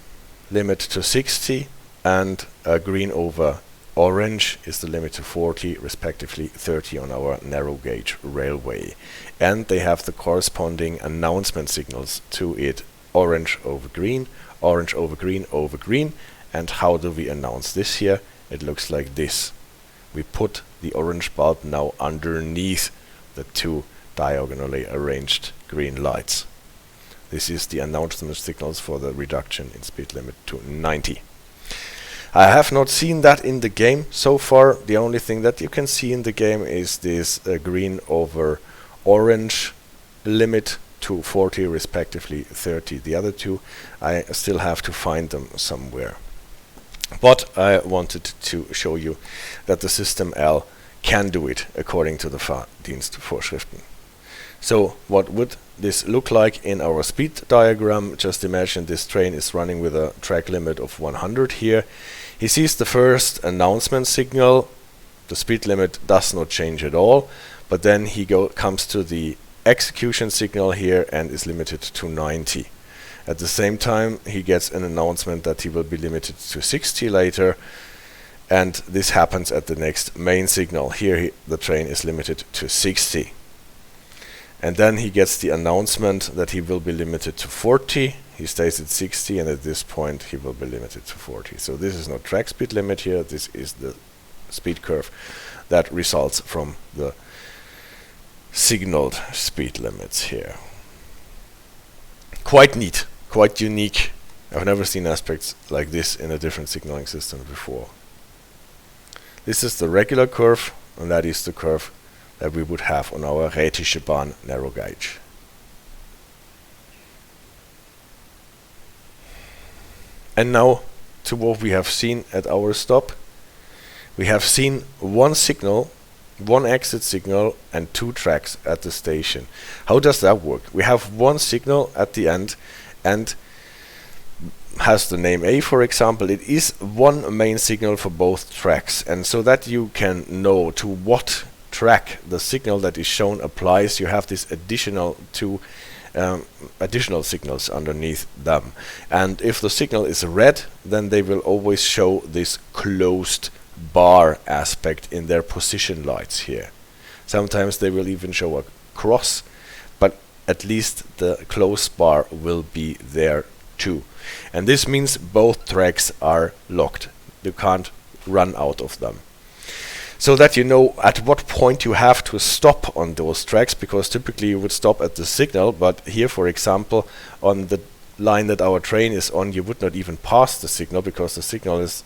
limit to 60, and green over orange is the limit to 40, respectively 30 on our narrow gauge railway. And they have the corresponding announcement signals to it: orange over green, orange over green over green. And how do we announce this here? It looks like this. We put the orange bulb now underneath the two diagonally arranged green lights. This is the announcement signals for the reduction in speed limit to 90. I have not seen that in the game so far. The only thing that you can see in the game is this green over orange limit to 40, respectively 30. The other two, I still have to find them somewhere. But I wanted to show you that the system L can do it according to the Fahrdienstvorschriften. So what would this look like in our speed diagram? Just imagine this train is running with a track limit of 100 here. He sees the first announcement signal. The speed limit does not change at all, but then he comes to the execution signal here and is limited to 90. At the same time, he gets an announcement that he will be limited to 60 later, and this happens at the next main signal. Here the train is limited to 60. And then he gets the announcement that he will be limited to 40. He stays at 60, and at this point he will be limited to 40. So this is not track speed limit here, this is the speed curve that results from the signaled speed limits here. Quite neat, quite unique. I've never seen aspects like this in a different signaling system before. This is the regular curve, and that is the curve that we would have on our Rhätische Bahn narrow gauge. And now to what we have seen at our stop. We have seen one signal, one exit signal, and 2 tracks at the station. How does that work? We have one signal at the end and has the name A, for example. It is one main signal for both tracks, and so that you can know to what track the signal that is shown applies, you have this additional 2 additional signals underneath them. And if the signal is red, then they will always show this closed bar aspect in their position lights here. Sometimes they will even show a cross, but at least the closed bar will be there too. And this means both tracks are locked. You can't run out of them. So that you know at what point you have to stop on those tracks, because typically you would stop at the signal, but here, for example, on the line that our train is on, you would not even pass the signal because the signal is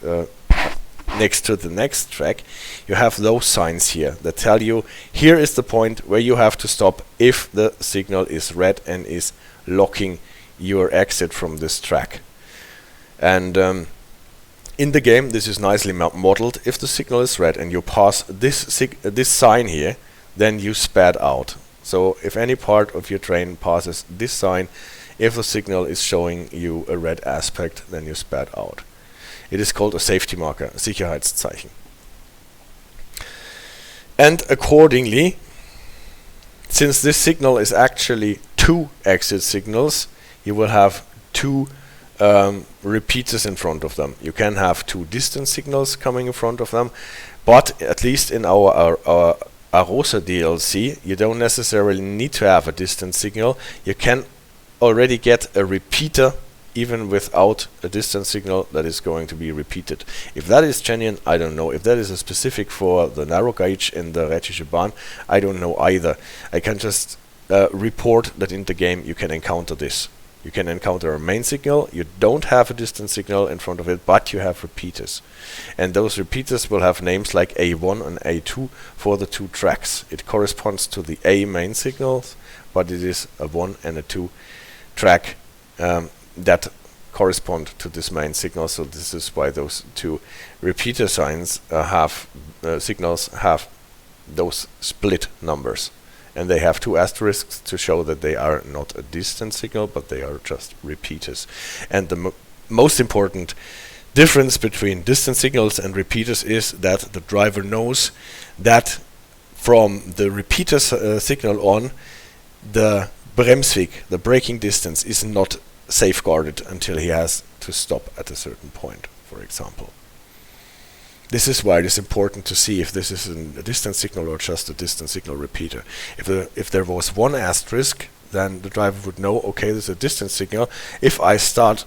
next to the next track. You have those signs here that tell you here is the point where you have to stop if the signal is red and is locking your exit from this track. And in the game, this is nicely modeled. If the signal is red and you pass this sign here, then you sped out. So if any part of your train passes this sign, if the signal is showing you a red aspect, then you sped out. It is called a safety marker, Sicherheitszeichen. And accordingly, since this signal is actually 2 exit signals, you will have 2 repeaters in front of them. You can have 2 distance signals coming in front of them, but at least in our Arosa DLC, you don't necessarily need to have a distance signal. You can already get a repeater even without a distance signal that is going to be repeated. If that is genuine, I don't know. If that is a specific for the narrow gauge in the Rhätische Bahn, I don't know either. I can just report that in the game you can encounter this. You can encounter a main signal, you don't have a distance signal in front of it, but you have repeaters. And those repeaters will have names like A1 and A2 for the 2 tracks. It corresponds to the A main signals, but it is a 1 and a 2 track that correspond to this main signal. So this is why those 2 repeater signs signals have those split numbers. And they have 2 asterisks to show that they are not a distance signal, but they are just repeaters. And the most important difference between distance signals and repeaters is that the driver knows that from the repeater signal on, the Bremsweg, the braking distance, is not safeguarded until he has to stop at a certain point, for example. This is why it is important to see if this is a distance signal or just a distance signal repeater. If there was 1 asterisk, then the driver would know, okay, this is a distance signal. If I start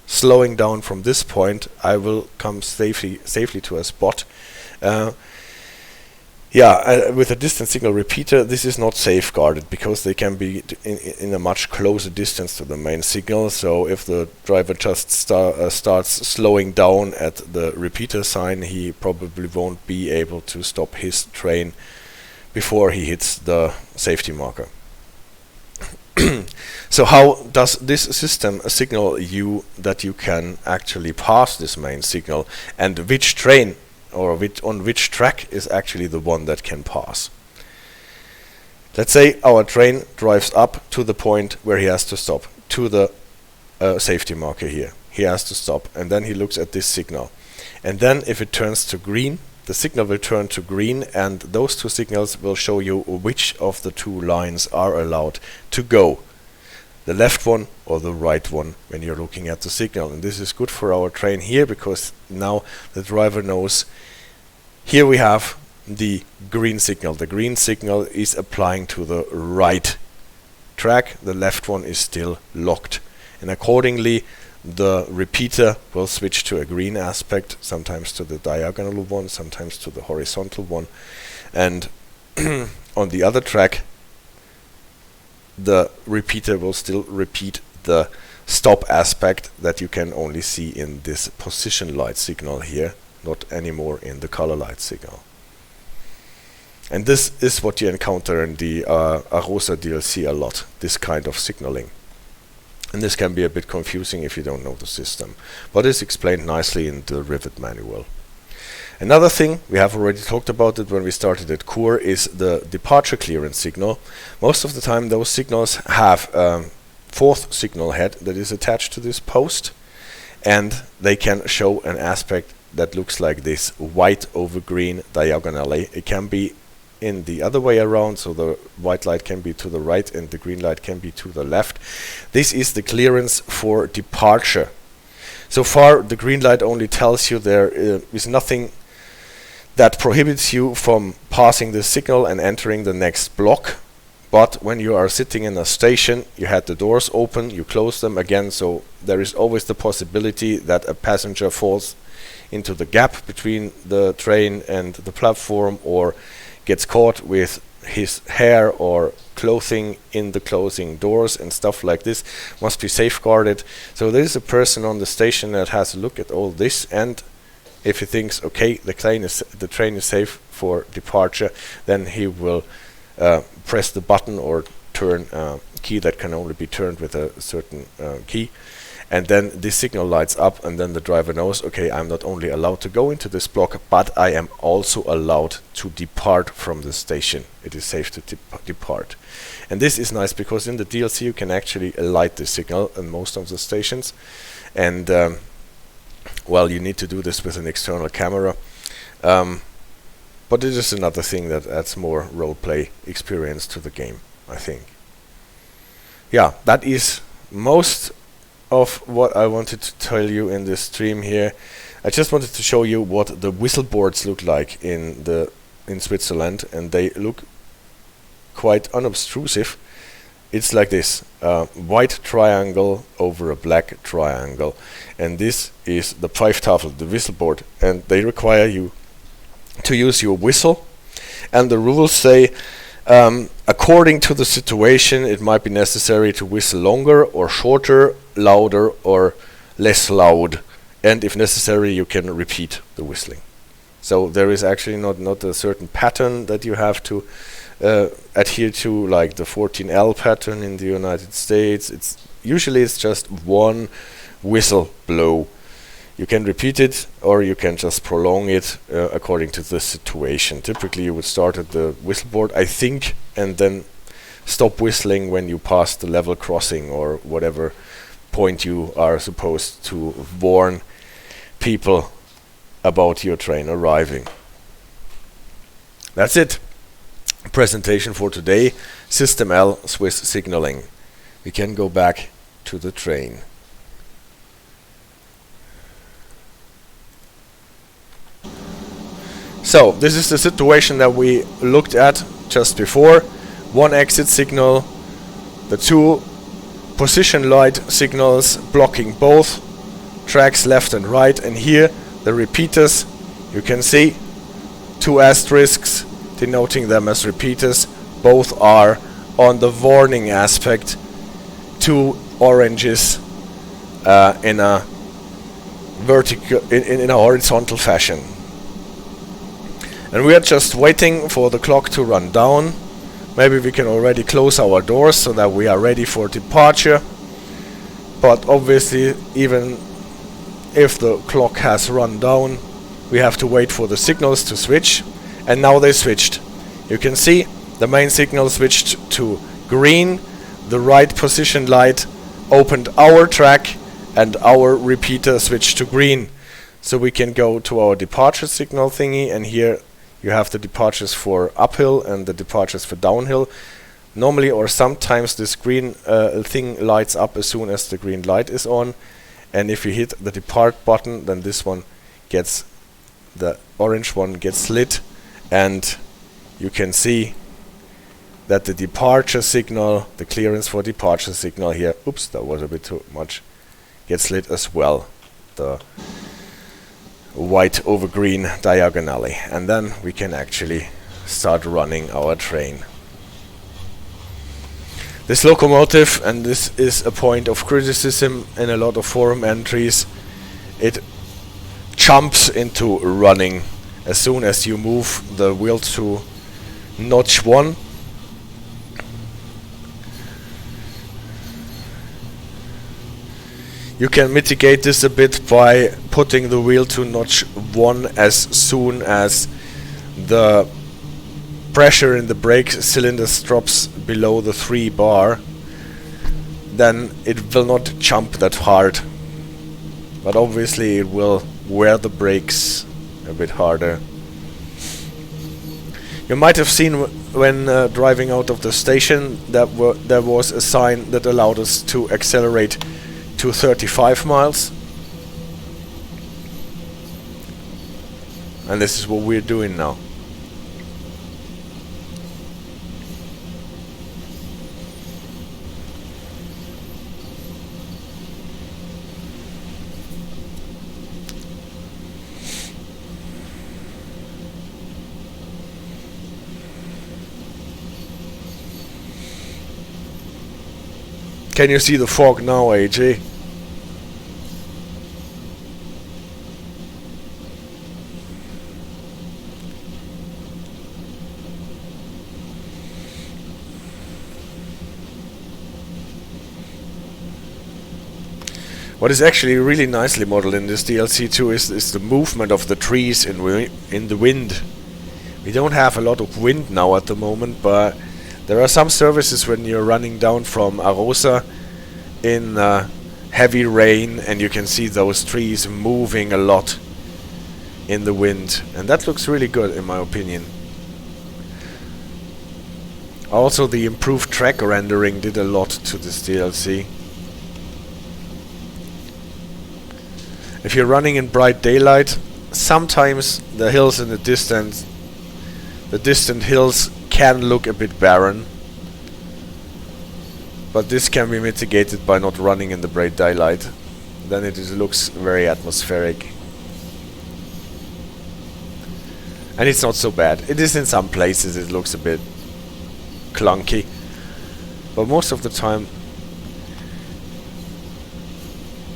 slowing down from this point, I will come safely to a spot. With a distance signal repeater, this is not safeguarded because they can be in a much closer distance to the main signal. So if the driver just starts slowing down at the repeater sign, he probably won't be able to stop his train before he hits the safety marker. So how does this system signal you that you can actually pass this main signal, and which train or on which track is actually the one that can pass? Let's say our train drives up to the point where he has to stop, to the safety marker here. He has to stop, and then he looks at this signal. And then if it turns to green, the signal will turn to green, and those 2 signals will show you which of the 2 lines are allowed to go. The left one or the right one when you're looking at the signal. And this is good for our train here, because now the driver knows here we have the green signal. The green signal is applying to the right track. The left one is still locked. And accordingly, the repeater will switch to a green aspect, sometimes to the diagonal one, sometimes to the horizontal one, and on the other track the repeater will still repeat the stop aspect that you can only see in this position light signal here, not anymore in the color light signal. And this is what you encounter in the Arosa DLC a lot, this kind of signaling. And this can be a bit confusing if you don't know the system, but it's explained nicely in the Rivet manual. Another thing, we have already talked about it when we started at Chur, is the departure clearance signal. Most of the time those signals have a fourth signal head that is attached to this post, and they can show an aspect that looks like this, white over green diagonally. It can be in the other way around, so the white light can be to the right and the green light can be to the left. This is the clearance for departure. So far the green light only tells you there is nothing that prohibits you from passing the signal and entering the next block. But when you are sitting in a station, you had the doors open, you close them again, so there is always the possibility that a passenger falls into the gap between the train and the platform, or gets caught with his hair or clothing in the closing doors, and stuff like this must be safeguarded. So there is a person on the station that has a look at all this, and if he thinks, okay, the train is safe for departure, then he will press the button or turn a key that can only be turned with a certain key, and then this signal lights up, and then the driver knows, okay, I'm not only allowed to go into this block, but I am also allowed to depart from the station. It is safe to depart. And this is nice because in the DLC you can actually light the signal in most of the stations, and well, you need to do this with an external camera, but it is another thing that adds more roleplay experience to the game, I think. Yeah, that is most of what I wanted to tell you in this stream here. I just wanted to show you what the whistle boards look like in Switzerland, and they look quite unobtrusive. It's like this, white triangle over a black triangle, and this is the Pfeiftafel, the whistle board, and they require you to use your whistle, and the rules say according to the situation it might be necessary to whistle longer or shorter, louder or less loud, and if necessary you can repeat the whistling. So there is actually not a certain pattern that you have to adhere to, like the 14L pattern in the United States. It's just one whistle blow. You can repeat it or you can just prolong it according to the situation. Typically you would start at the whistle board, I think, and then stop whistling when you pass the level crossing or whatever point you are supposed to warn people about your train arriving. That's it. Presentation for today. System L, Swiss signaling. We can go back to the train. So this is the situation that we looked at just before. One exit signal, the two position light signals blocking both tracks left and right, and here the repeaters, you can see two asterisks denoting them as repeaters. Both are on the warning aspect, two oranges in a vertical, in a horizontal fashion. And we are just waiting for the clock to run down. Maybe we can already close our doors so that we are ready for departure. But obviously, even if the clock has run down, we have to wait for the signals to switch. And now they switched. You can see the main signal switched to green. The right position light opened our track, and our repeater switched to green. So we can go to our departure signal thingy, and here you have the departures for uphill and the departures for downhill. Normally or sometimes this green thing lights up as soon as the green light is on, and if you hit the depart button, then this one gets, the orange one gets lit, and you can see that the departure signal, the clearance for departure signal here, oops, that was a bit too much, gets lit as well, the white over green diagonally, and then we can actually start running our train. This locomotive, and this is a point of criticism in a lot of forum entries, it jumps into running as soon as you move the wheel to notch 1. You can mitigate this a bit by putting the wheel to notch 1 as soon as the pressure in the brake cylinders drops below the 3 bar. Then it will not jump that hard, but obviously it will wear the brakes a bit harder. You might have seen when driving out of the station that there was a sign that allowed us to accelerate to 35 miles. And this is what we're doing now. Can you see the fog now, AJ? What is actually really nicely modeled in this DLC too is the movement of the trees in the wind. We don't have a lot of wind now at the moment, but there are some services when you're running down from Arosa in heavy rain, and you can see those trees moving a lot in the wind, and that looks really good in my opinion. Also, the improved track rendering did a lot to this DLC. If you're running in bright daylight, sometimes the hills in the distant hills can look a bit barren, but this can be mitigated by not running in the bright daylight. Then it looks very atmospheric, and it's not so bad. It is in some places it looks a bit clunky, but most of the time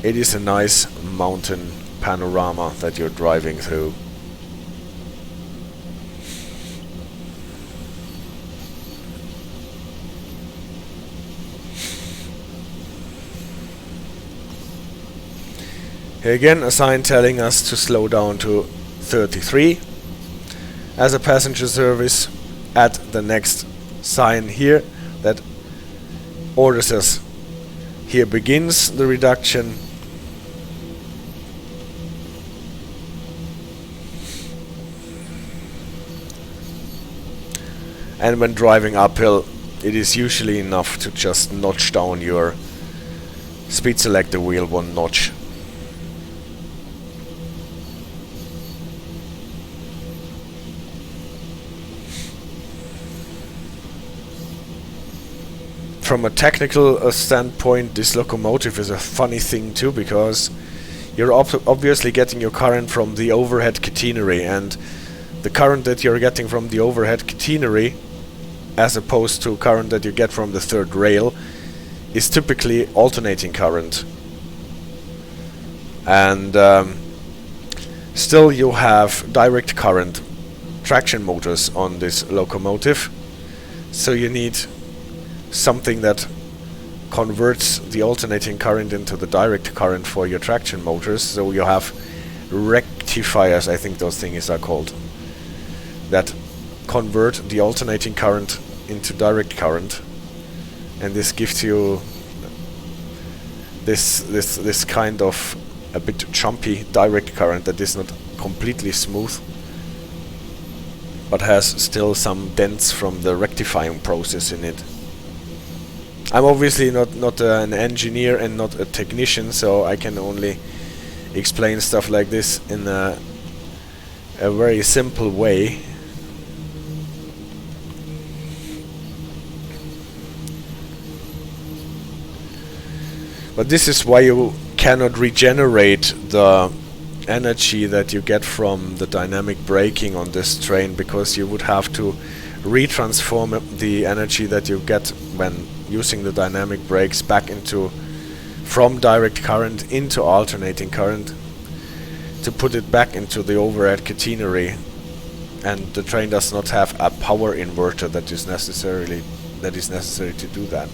it is a nice mountain panorama that you're driving through. Here again, a sign telling us to slow down to 33. As a passenger service, at the next sign here that orders us, here begins the reduction. And when driving uphill, it is usually enough to just notch down your speed selector wheel 1 notch. From a technical standpoint, this locomotive is a funny thing too, because you're obviously getting your current from the overhead catenary, and the current that you're getting from the overhead catenary, as opposed to current that you get from the third rail, is typically alternating current. And still you have direct current traction motors on this locomotive, so you need something that converts the alternating current into the direct current for your traction motors. So you have rectifiers, I think those things are called, that convert the alternating current into direct current, and this gives you this kind of a bit jumpy direct current that is not completely smooth, but has still some dents from the rectifying process in it. I'm obviously not an engineer and not a technician, so I can only explain stuff like this in a very simple way. But this is why you cannot regenerate the energy that you get from the dynamic braking on this train, because you would have to retransform the energy that you get when using the dynamic brakes back into from direct current into alternating current to put it back into the overhead catenary, and the train does not have a power inverter that is necessary to do that.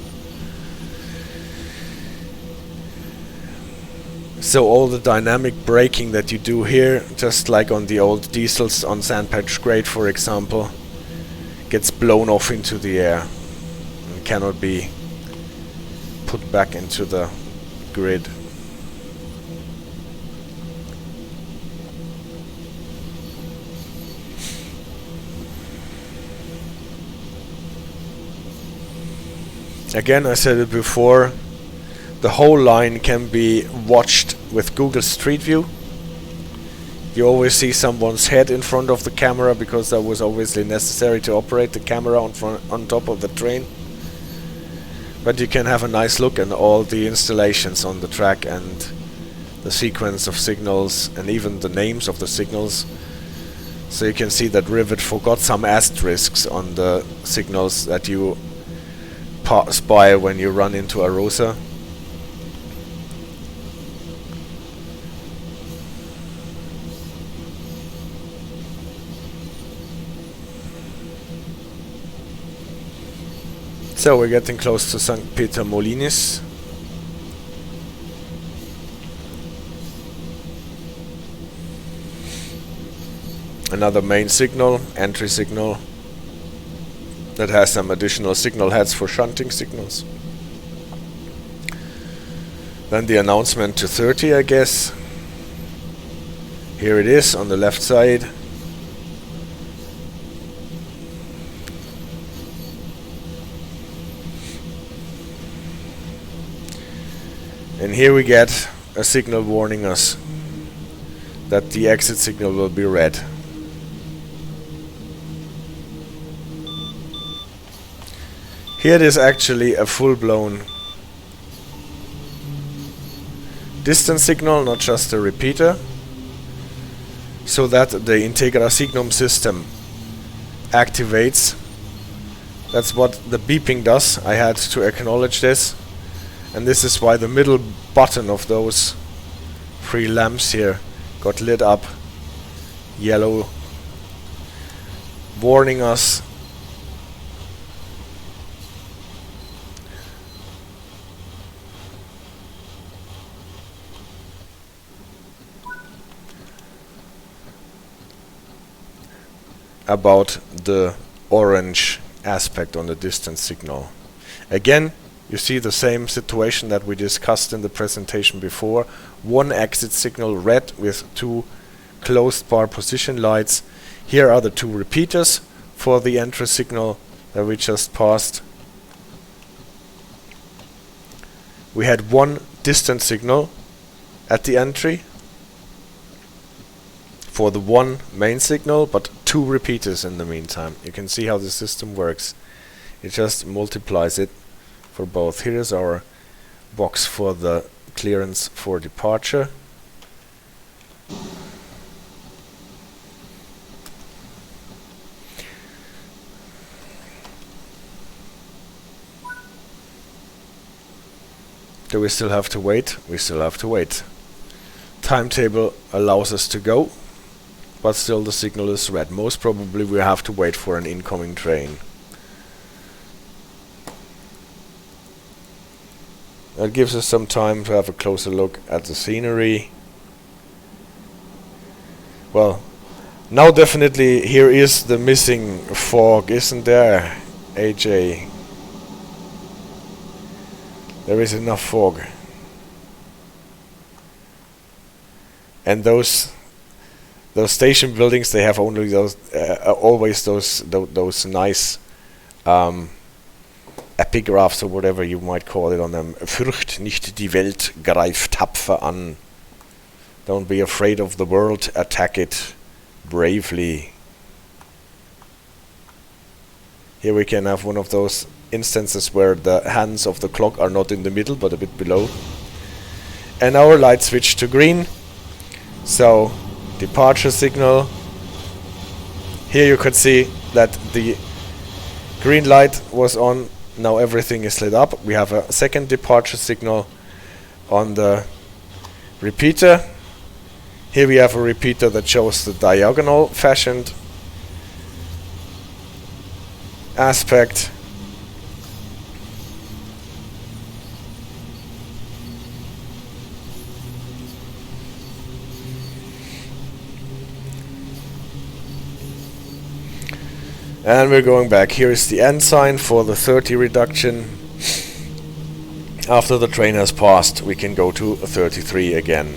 So all the dynamic braking that you do here, just like on the old diesels on Sandpatch Grade for example, gets blown off into the air and cannot be put back into the grid. Again, I said it before, the whole line can be watched with Google Street View. You always see someone's head in front of the camera, because that was obviously necessary to operate the camera on top of the train. But you can have a nice look at all the installations on the track and the sequence of signals and even the names of the signals. So you can see that Rivet forgot some asterisks on the signals that you pass by when you run into Arosa. So we're getting close to St Peter-Molinis. Another main signal, entry signal, that has some additional signal heads for shunting signals. Then the announcement to 30, I guess. Here it is on the left side. And here we get a signal warning us that the exit signal will be red. Here it is actually a full-blown distance signal, not just a repeater, so that the Integra Signum system activates. That's what the beeping does. I had to acknowledge this. And this is why the middle button of those 3 lamps here got lit up yellow, warning us about the orange aspect on the distance signal. Again, you see the same situation that we discussed in the presentation before. One exit signal red with 2 closed bar position lights. Here are the 2 repeaters for the entry signal that we just passed. We had 1 distance signal at the entry for the 1 main signal, but 2 repeaters in the meantime. You can see how the system works. It just multiplies it for both. Here is our box for the clearance for departure. Do we still have to wait? We still have to wait. Timetable allows us to go, but still the signal is red. Most probably we have to wait for an incoming train. That gives us some time to have a closer look at the scenery. Well, now definitely here is the missing fog, isn't there, AJ? There is enough fog. And those station buildings, they have only those always those nice epigraphs or whatever you might call it on them. Fürcht nicht die Welt, greif tapfer an. Don't be afraid of the world, attack it bravely. Here we can have one of those instances where the hands of the clock are not in the middle but a bit below. and our light switched to green. So departure signal. Here you could see that the green light was on. Now everything is lit up. We have a second departure signal on the repeater. Here we have a repeater that shows the diagonal fashioned aspect. And we're going back. Here is the end sign for the 30 reduction. After the train has passed, we can go to 33 again.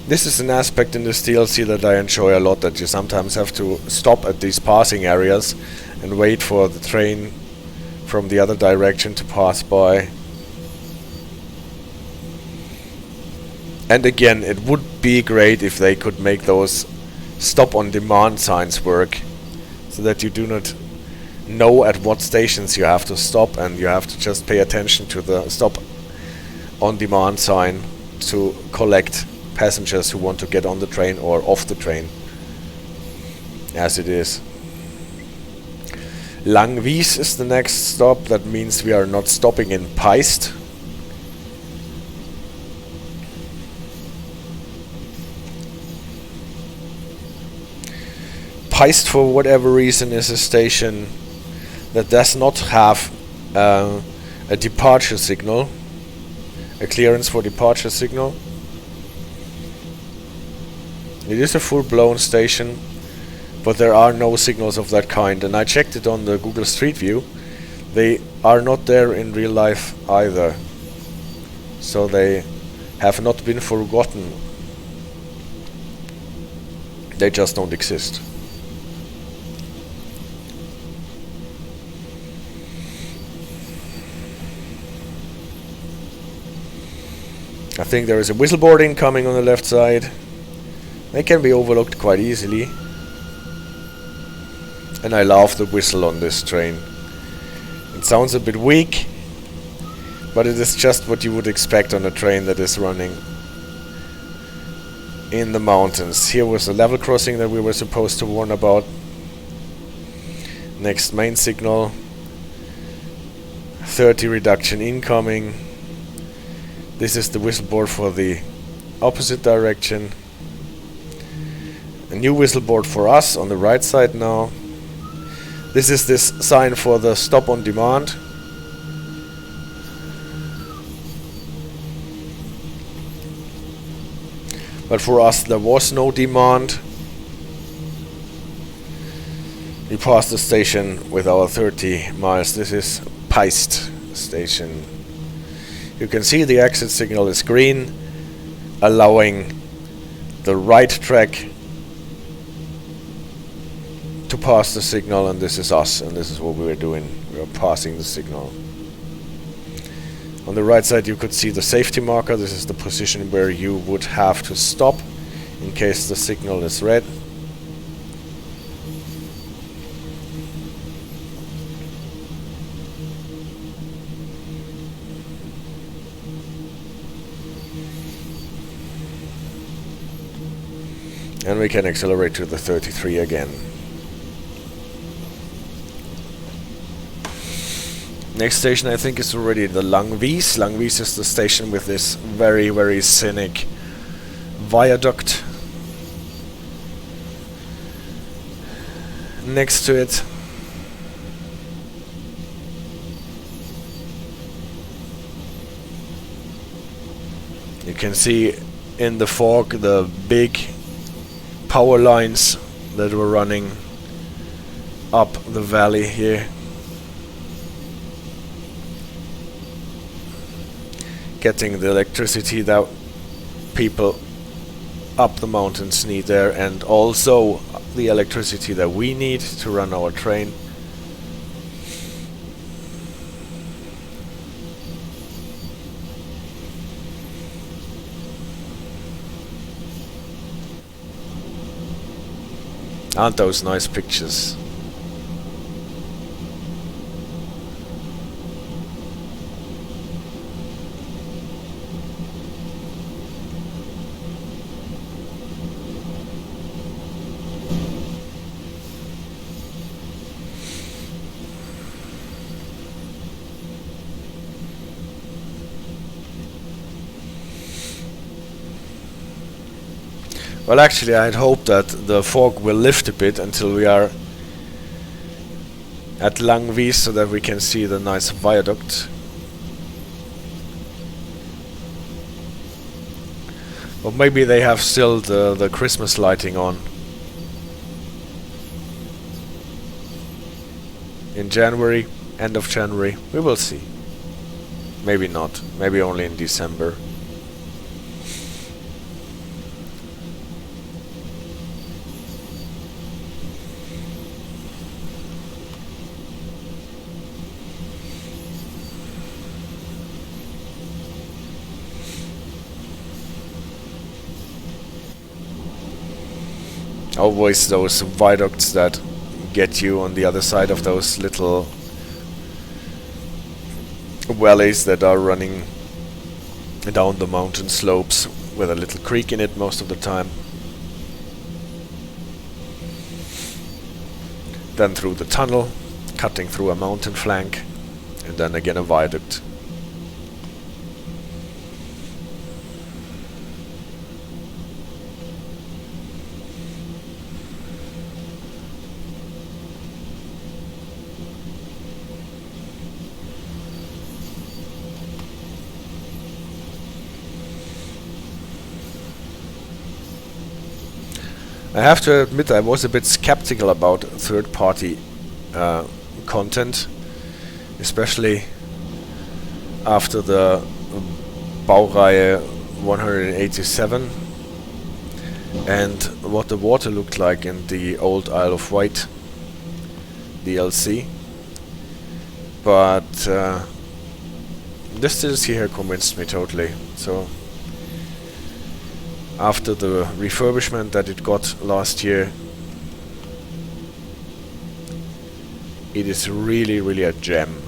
This is an aspect in this DLC that I enjoy a lot, that you sometimes have to stop at these passing areas and wait for the train from the other direction to pass by. And again, it would be great if they could make those stop on demand signs work, so that you do not know at what stations you have to stop, and you have to just pay attention to the stop on demand sign to collect passengers who want to get on the train or off the train, as it is. Langwies is the next stop. That means we are not stopping in Peist. Peist, for whatever reason, is a station that does not have a departure signal, a clearance for departure signal. It is a full-blown station, but there are no signals of that kind, and I checked it on the Google Street View. They are not there in real life either, so they have not been forgotten. They just don't exist. I think there is a whistleboarding coming on the left side. They can be overlooked quite easily. And I love the whistle on this train. It sounds a bit weak, but it is just what you would expect on a train that is running in the mountains. Here was the level crossing that we were supposed to warn about. Next main signal. 30 reduction incoming. This is the whistleboard for the opposite direction. A new whistleboard for us on the right side now. This is this sign for the stop on demand. But for us there was no demand. We passed the station with our 30 miles. This is Peist station. You can see the exit signal is green, allowing the right track to pass the signal, and this is us, and this is what we were doing. We were passing the signal. On the right side you could see the safety marker. This is the position where you would have to stop in case the signal is red. And we can accelerate to the 33 again. Next station I think is already the Langwies. Langwies is the station with this very, very scenic viaduct next to it. You can see in the fog the big power lines that were running up the valley here. Getting the electricity that people up the mountains need there, and also the electricity that we need to run our train. Aren't those nice pictures? Well, actually, I had hoped that the fog will lift a bit until we are at Langwies, so that we can see the nice viaduct. But maybe they have still the Christmas lighting on. In January, end of January, we will see. Maybe not, maybe only in December. Always those viaducts that get you on the other side of those little valleys that are running down the mountain slopes with a little creek in it most of the time. Then through the tunnel, cutting through a mountain flank, and then again a viaduct. I have to admit I was a bit skeptical about third-party content, especially after the Baureihe 187 and what the water looked like in the old Isle of Wight DLC. But this DLC here convinced me totally. So after the refurbishment that it got last year, it is really, really a gem.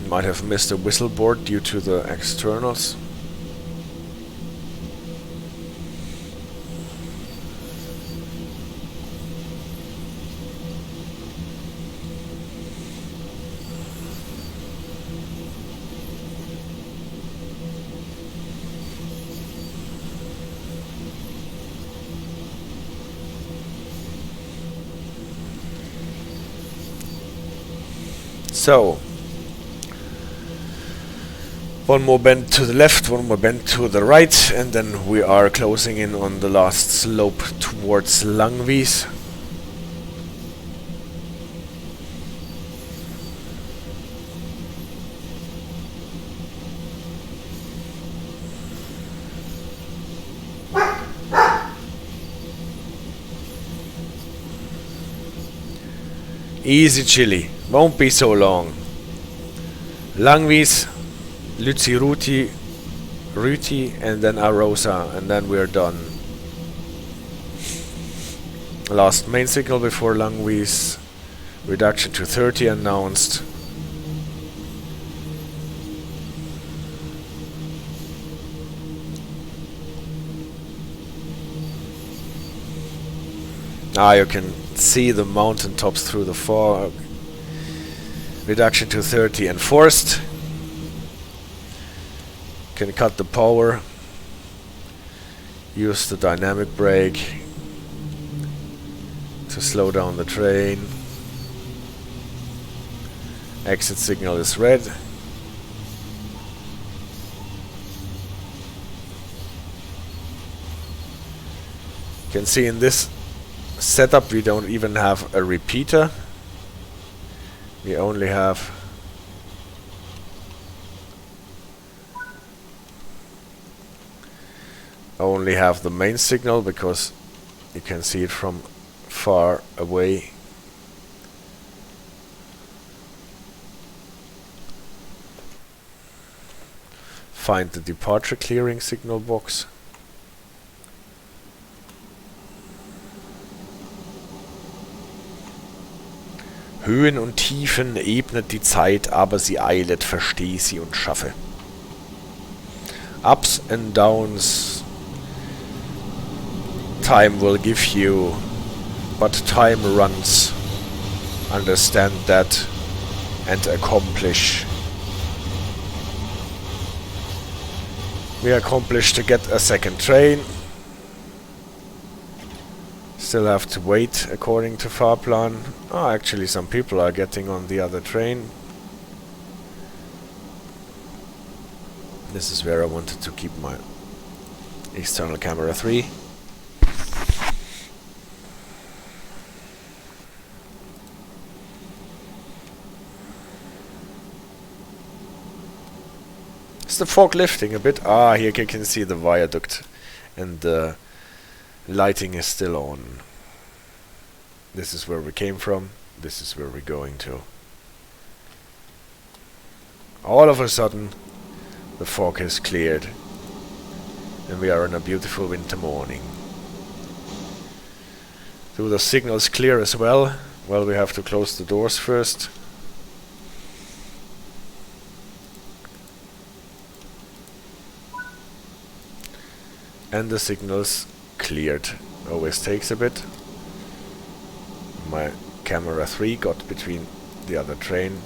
Might have missed a whistle board due to the externals. So one more bend to the left, one more bend to the right, and then we are closing in on the last slope towards Langwies. Easy chili, won't be so long. Langwies, Litzirüti, and then Arosa, and then we're done. Last main signal before Langwies, reduction to 30 announced. Now you can see the mountain tops through the fog. Reduction to 30 enforced. Can cut the power, use the dynamic brake to slow down the train. Exit signal is red. You can see in this setup we don't even have a repeater. We only have the main signal because you can see it from far away. Find the departure clearing signal box. Höhen und Tiefen ebnet die Zeit, aber sie eilet, versteh sie und schaffe. Ups and downs time will give you, but time runs. Understand that and accomplish. We accomplished to get a second train. Still have to wait according to Fahrplan. Oh, actually some people are getting on the other train. This is where I wanted to keep my external camera 3. Is the fog lifting a bit? Ah, here you can see the viaduct and the lighting is still on. This is where we came from. This is where we're going to. All of a sudden the fog has cleared and we are on a beautiful winter morning. Do the signals clear as well? Well, we have to close the doors first. And the signals cleared. Always takes a bit. My camera 3 got between the other train.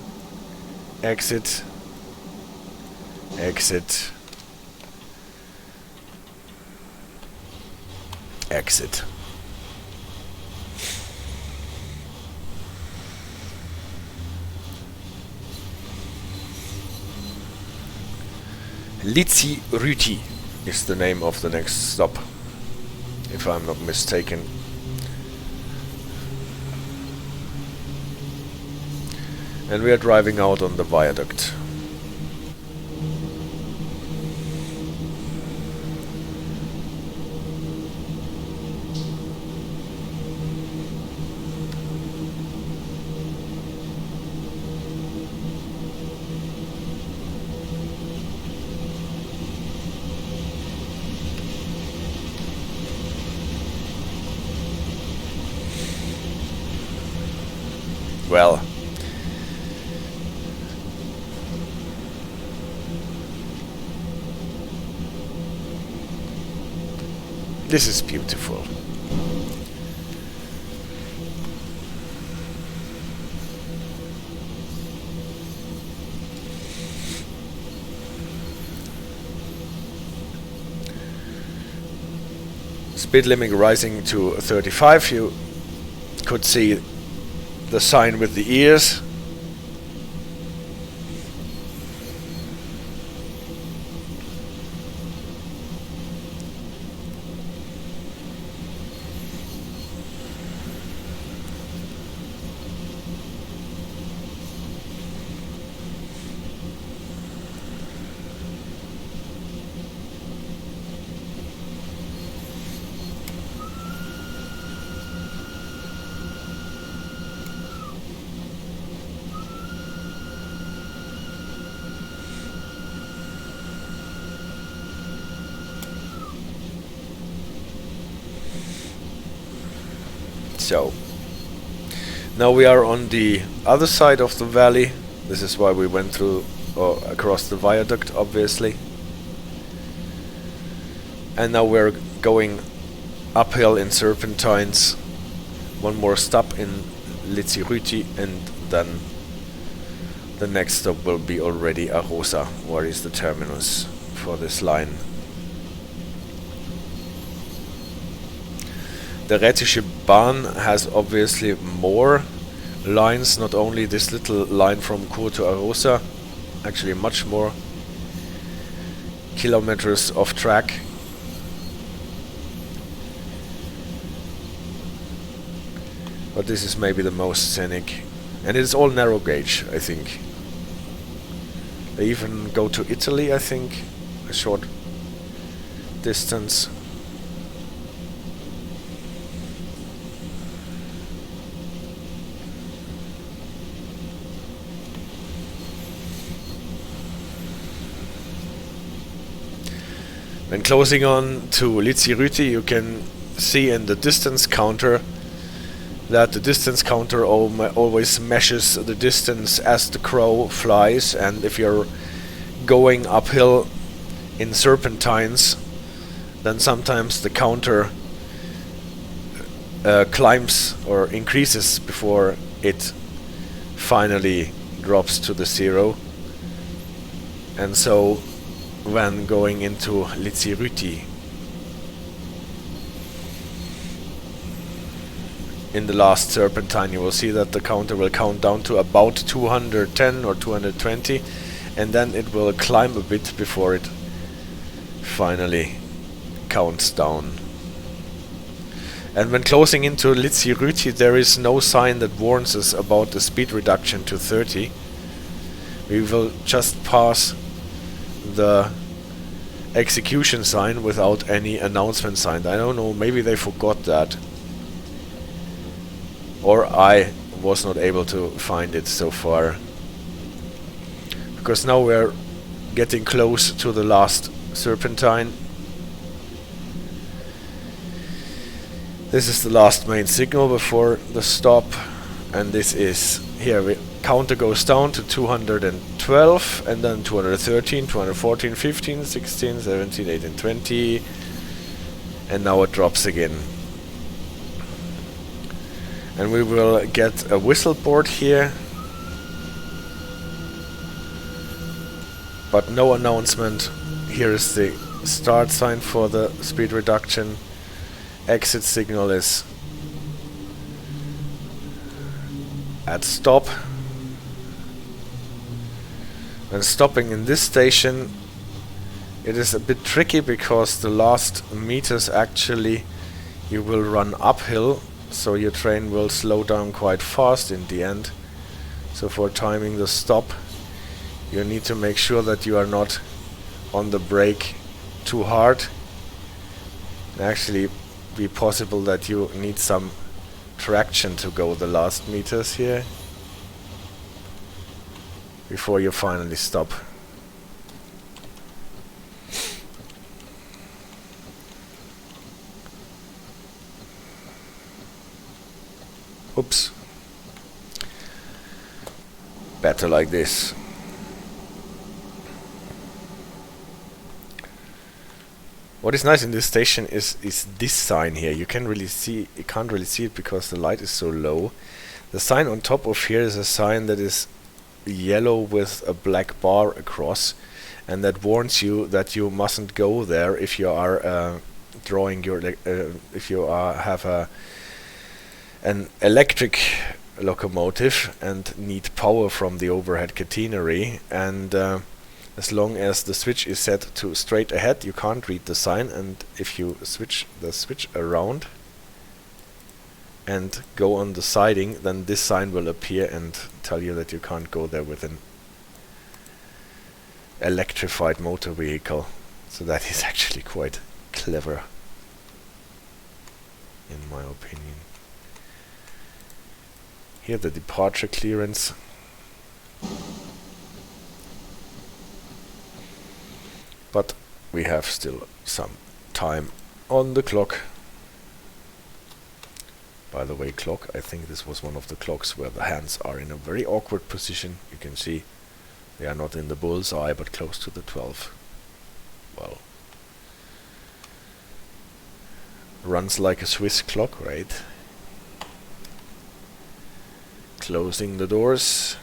Exit. Exit. Exit. Litzirüti is the name of the next stop, if I'm not mistaken. And we are driving out on the viaduct. Well, this is beautiful. Speed limit rising to 35. You could see the sign with the ears. So now we are on the other side of the valley. This is why we went through across the viaduct, obviously. And now we're going uphill in serpentines. One more stop in Litzirüti, and then the next stop will be already Arosa, where is the terminus for this line. The Rhätische Bahn has obviously more lines, not only this little line from Chur to Arosa, actually much more kilometers of track. But this is maybe the most scenic And it's all narrow gauge, I think. They even go to Italy, I think, a short distance. When closing on to Litzirüti, you can see in the distance counter that the distance counter always measures the distance as the crow flies, and if you're going uphill in serpentines, then sometimes the counter climbs or increases before it finally drops to the 0. And so when going into Litzirüti, in the last serpentine, you will see that the counter will count down to about 210 or 220, and then it will climb a bit before it finally counts down. And when closing into Litzirüti, there is no sign that warns us about the speed reduction to 30. We will just pass the execution sign without any announcement sign. I don't know, maybe they forgot that, or I was not able to find it so far, because now we're getting close to the last serpentine. This is the last main signal before the stop, and this is here. Counter goes down to 212, and then 213, 214, 15, 16, 17, 18, 20, and now it drops again. And we will get a whistle board here, but no announcement. Here is the start sign for the speed reduction. Exit signal is at stop. When stopping in this station, it is a bit tricky because the last meters actually you will run uphill, so your train will slow down quite fast in the end. So for timing the stop, you need to make sure that you are not on the brake too hard. And actually be possible that you need some traction to go the last meters here before you finally stop. Oops. Better like this. What is nice in this station is this sign here. You can't really see it because the light is so low. The sign on top of here is a sign that is yellow with a black bar across, and that warns you that you mustn't go there if you are drawing your if you have an electric locomotive and need power from the overhead catenary, and as long as the switch is set to straight ahead, you can't read the sign, and if you switch the switch around and go on the siding, then this sign will appear and tell you that you can't go there with an electrified motor vehicle. So that is actually quite clever, in my opinion. Here the departure clearance. But we have still some time on the clock. By the way, clock, I think this was one of the clocks where the hands are in a very awkward position. You can see they are not in the bullseye, but close to the 12. Well, runs like a Swiss clock, right? Closing the doors.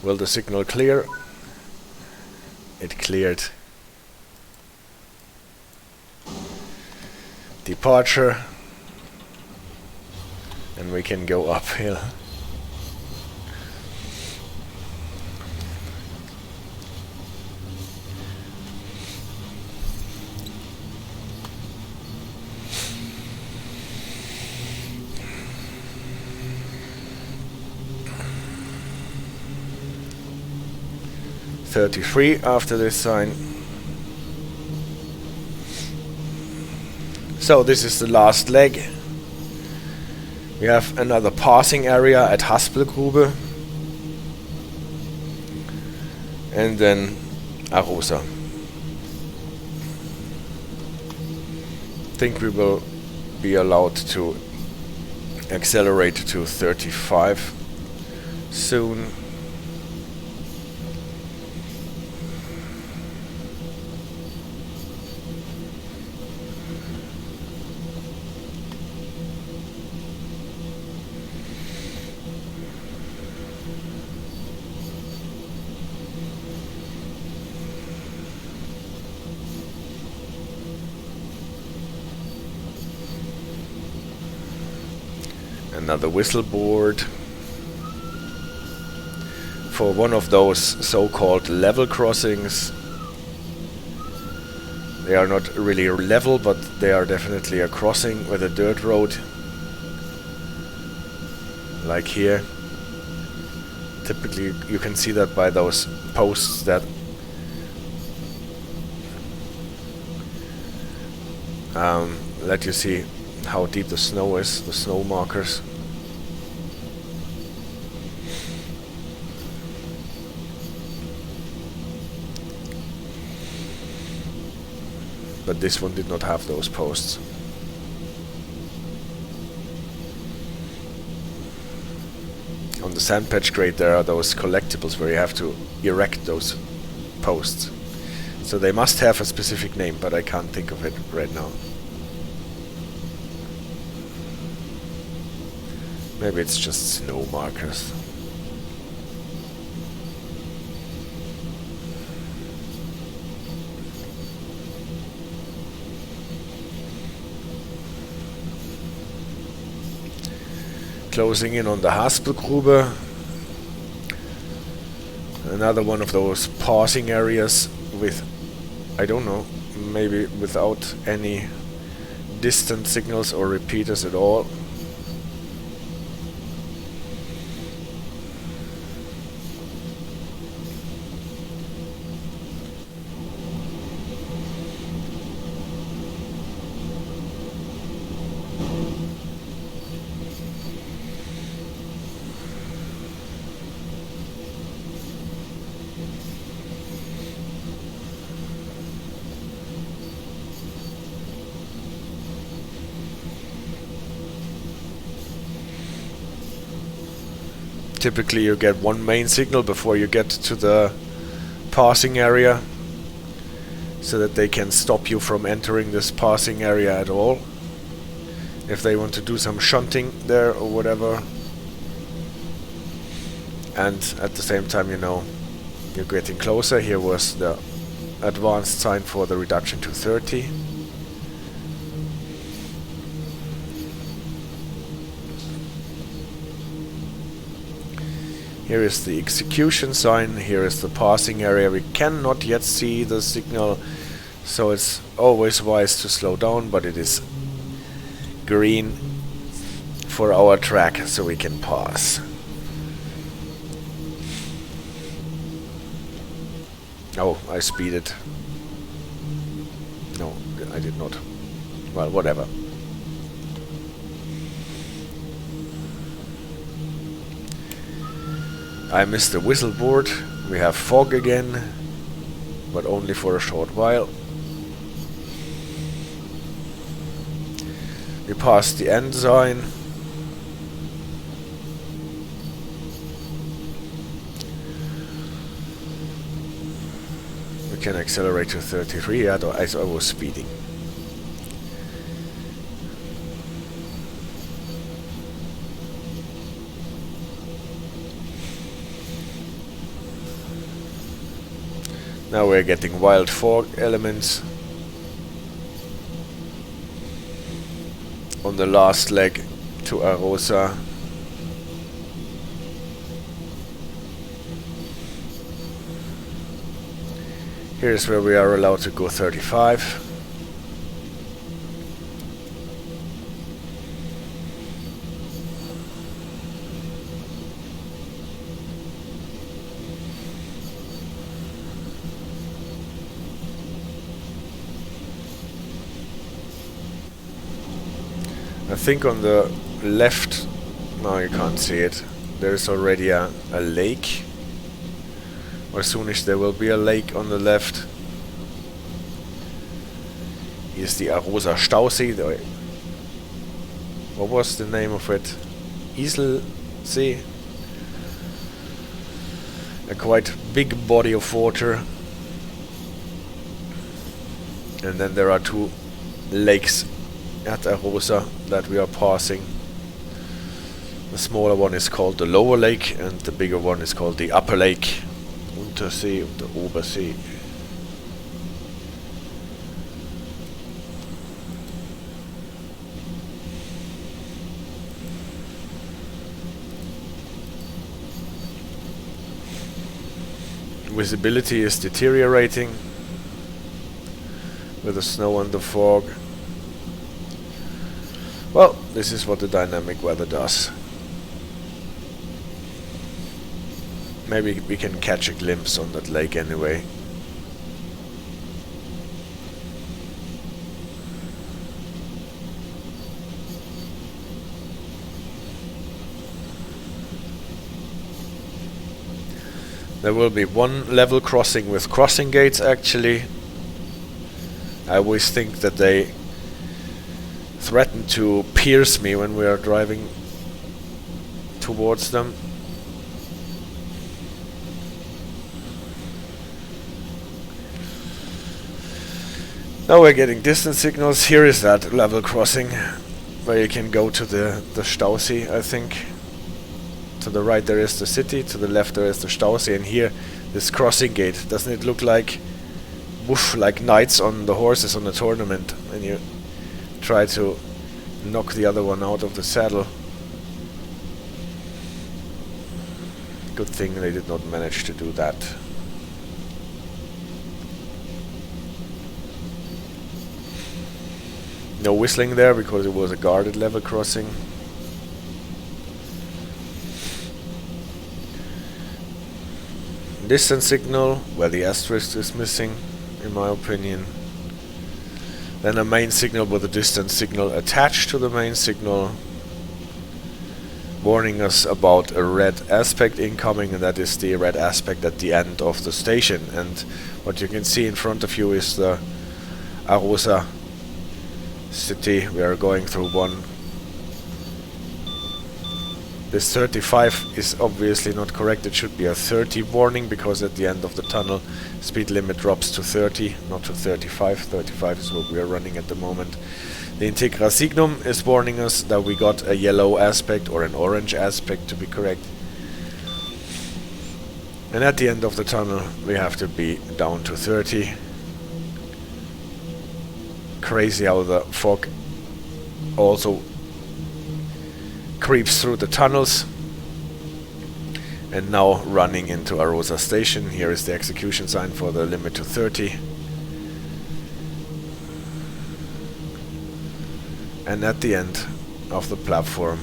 Will the signal clear? It cleared. Departure, and we can go uphill. 33 after this sign. So this is the last leg. We have another passing area at Haspelgrube. And then Arosa. I think we will be allowed to accelerate to 35 soon. Another whistle board for one of those so-called level crossings. They are not really level, but they are definitely a crossing with a dirt road, like here. Typically you can see that by those posts that let you see how deep the snow is, the snow markers. But this one did not have those posts. On the sand patch grade there are those collectibles where you have to erect those posts. So they must have a specific name, but I can't think of it right now. Maybe it's just snow markers. Closing in on the Haspelgrube. Another one of those passing areas with, I don't know, maybe without any distant signals or repeaters at all. Typically you get one main signal before you get to the passing area, so that they can stop you from entering this passing area at all if they want to do some shunting there or whatever. And at the same time, you know, you're getting closer. Here was the advanced sign for the reduction to 30. Here is the execution sign, here is the passing area. We cannot yet see the signal, so it's always wise to slow down, but it is green for our track, so we can pass. Oh, I speeded. No, I did not. Well, whatever. I missed the whistle board. We have fog again, but only for a short while. We passed the end sign. We can accelerate to 33. I was speeding. Now we're getting wild fog elements on the last leg to Arosa. Here's where we are allowed to go 35. I think on the left, no, you can't see it, there's already a lake, or soonish there will be a lake on the left. Here's the Arosa Stausee. What was the name of it? Iselsee? A quite big body of water. And then there are two lakes at Arosa that we are passing. The smaller one is called the lower lake and the bigger one is called the upper lake. Untersee und der Obersee. Visibility is deteriorating with the snow and the fog. Well, this is what the dynamic weather does. Maybe we can catch a glimpse on that lake anyway. There will be one level crossing with crossing gates actually. I always think that they threaten to pierce me when we are driving towards them. Now we're getting distance signals. Here is that level crossing where you can go to the Stausee, I think. To the right there is the city, to the left there is the Stausee, and here this crossing gate. Doesn't it look like woof, like knights on the horses on a tournament when you try to knock the other one out of the saddle? Good thing they did not manage to do that. No whistling there because it was a guarded level crossing. Distance signal where the asterisk is missing, in my opinion. Then a main signal with a distance signal attached to the main signal, warning us about a red aspect incoming, and that is the red aspect at the end of the station. And what you can see in front of you is the Arosa city. We are going through one. This 35 is obviously not correct. It should be a 30 warning because at the end of the tunnel speed limit drops to 30, not to 35. 35 is what we are running at the moment. The Integra Signum is warning us that we got a yellow aspect, or an orange aspect to be correct. And at the end of the tunnel we have to be down to 30. Crazy how the fog also creeps through the tunnels. And now running into Arosa station. Here is the execution sign for the limit to 30. And at the end of the platform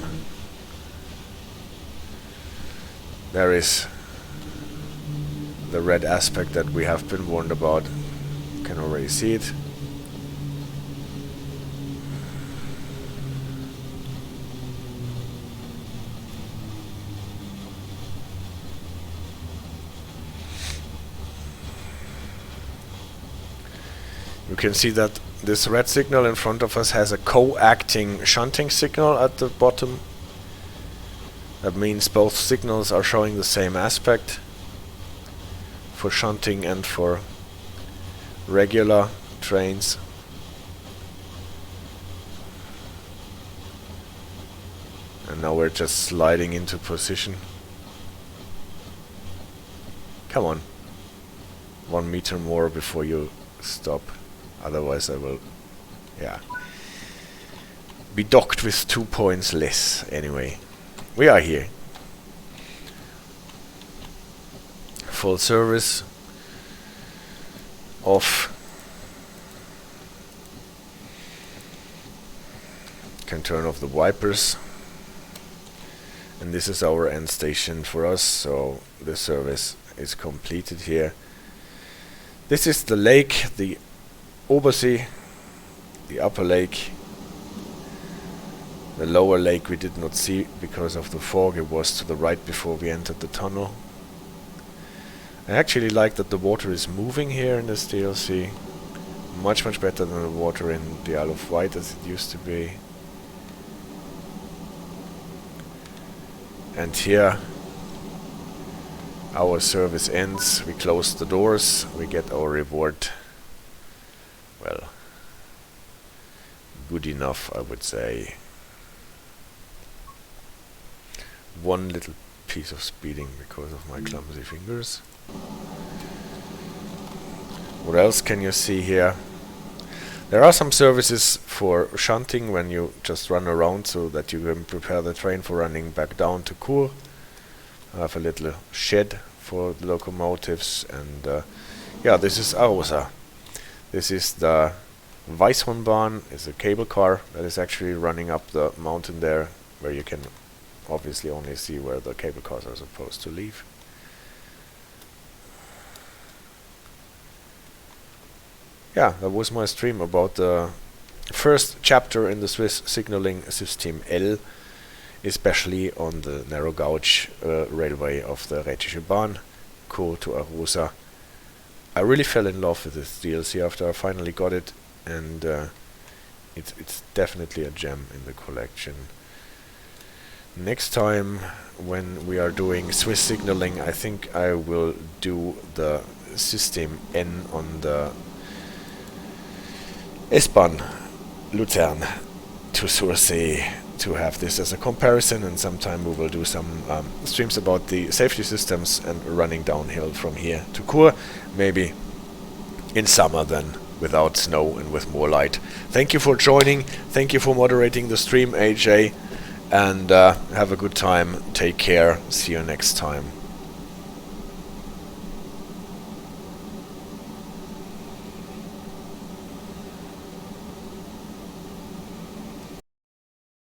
there is the red aspect that we have been warned about. You can already see it. You can see that this red signal in front of us has a co-acting shunting signal at the bottom. That means both signals are showing the same aspect for shunting and for regular trains. And now we're just sliding into position. Come on. 1 meter more before you stop. Otherwise I will, be docked with 2 points less. Anyway, we are here. Full service. Off. Can turn off the wipers. And this is our end station for us, so the service is completed here. This is the lake, the Obersee, the upper lake. The lower lake we did not see because of the fog. It was to the right before we entered the tunnel. I actually like that the water is moving here in this DLC. Much better than the water in the Isle of Wight as it used to be. And here our service ends. We close the doors. We get our reward. Well, good enough, I would say. One little piece of speeding because of my clumsy fingers. What else can you see here? There are some services for shunting when you just run around so that you can prepare the train for running back down to Chur. I have a little shed for the locomotives, and yeah, this is Arosa. This is the Bahn. It's a cable car that is actually running up the mountain there, where you can obviously only see where the cable cars are supposed to leave. Yeah, that was my stream about the first chapter in the Swiss signaling system L, especially on the narrow gauge railway of the Rhätische Bahn, Chur to Arosa. I really fell in love with this DLC after I finally got it, and it's definitely a gem in the collection. Next time when we are doing Swiss signaling, I think I will do the system N on the S-Bahn Luzern to Sursee, to have this as a comparison, and sometime we will do some streams about the safety systems and running downhill from here to Chur, maybe in summer then, without snow and with more light. Thank you for joining, thank you for moderating the stream, AJ, and have a good time, take care, see you next time.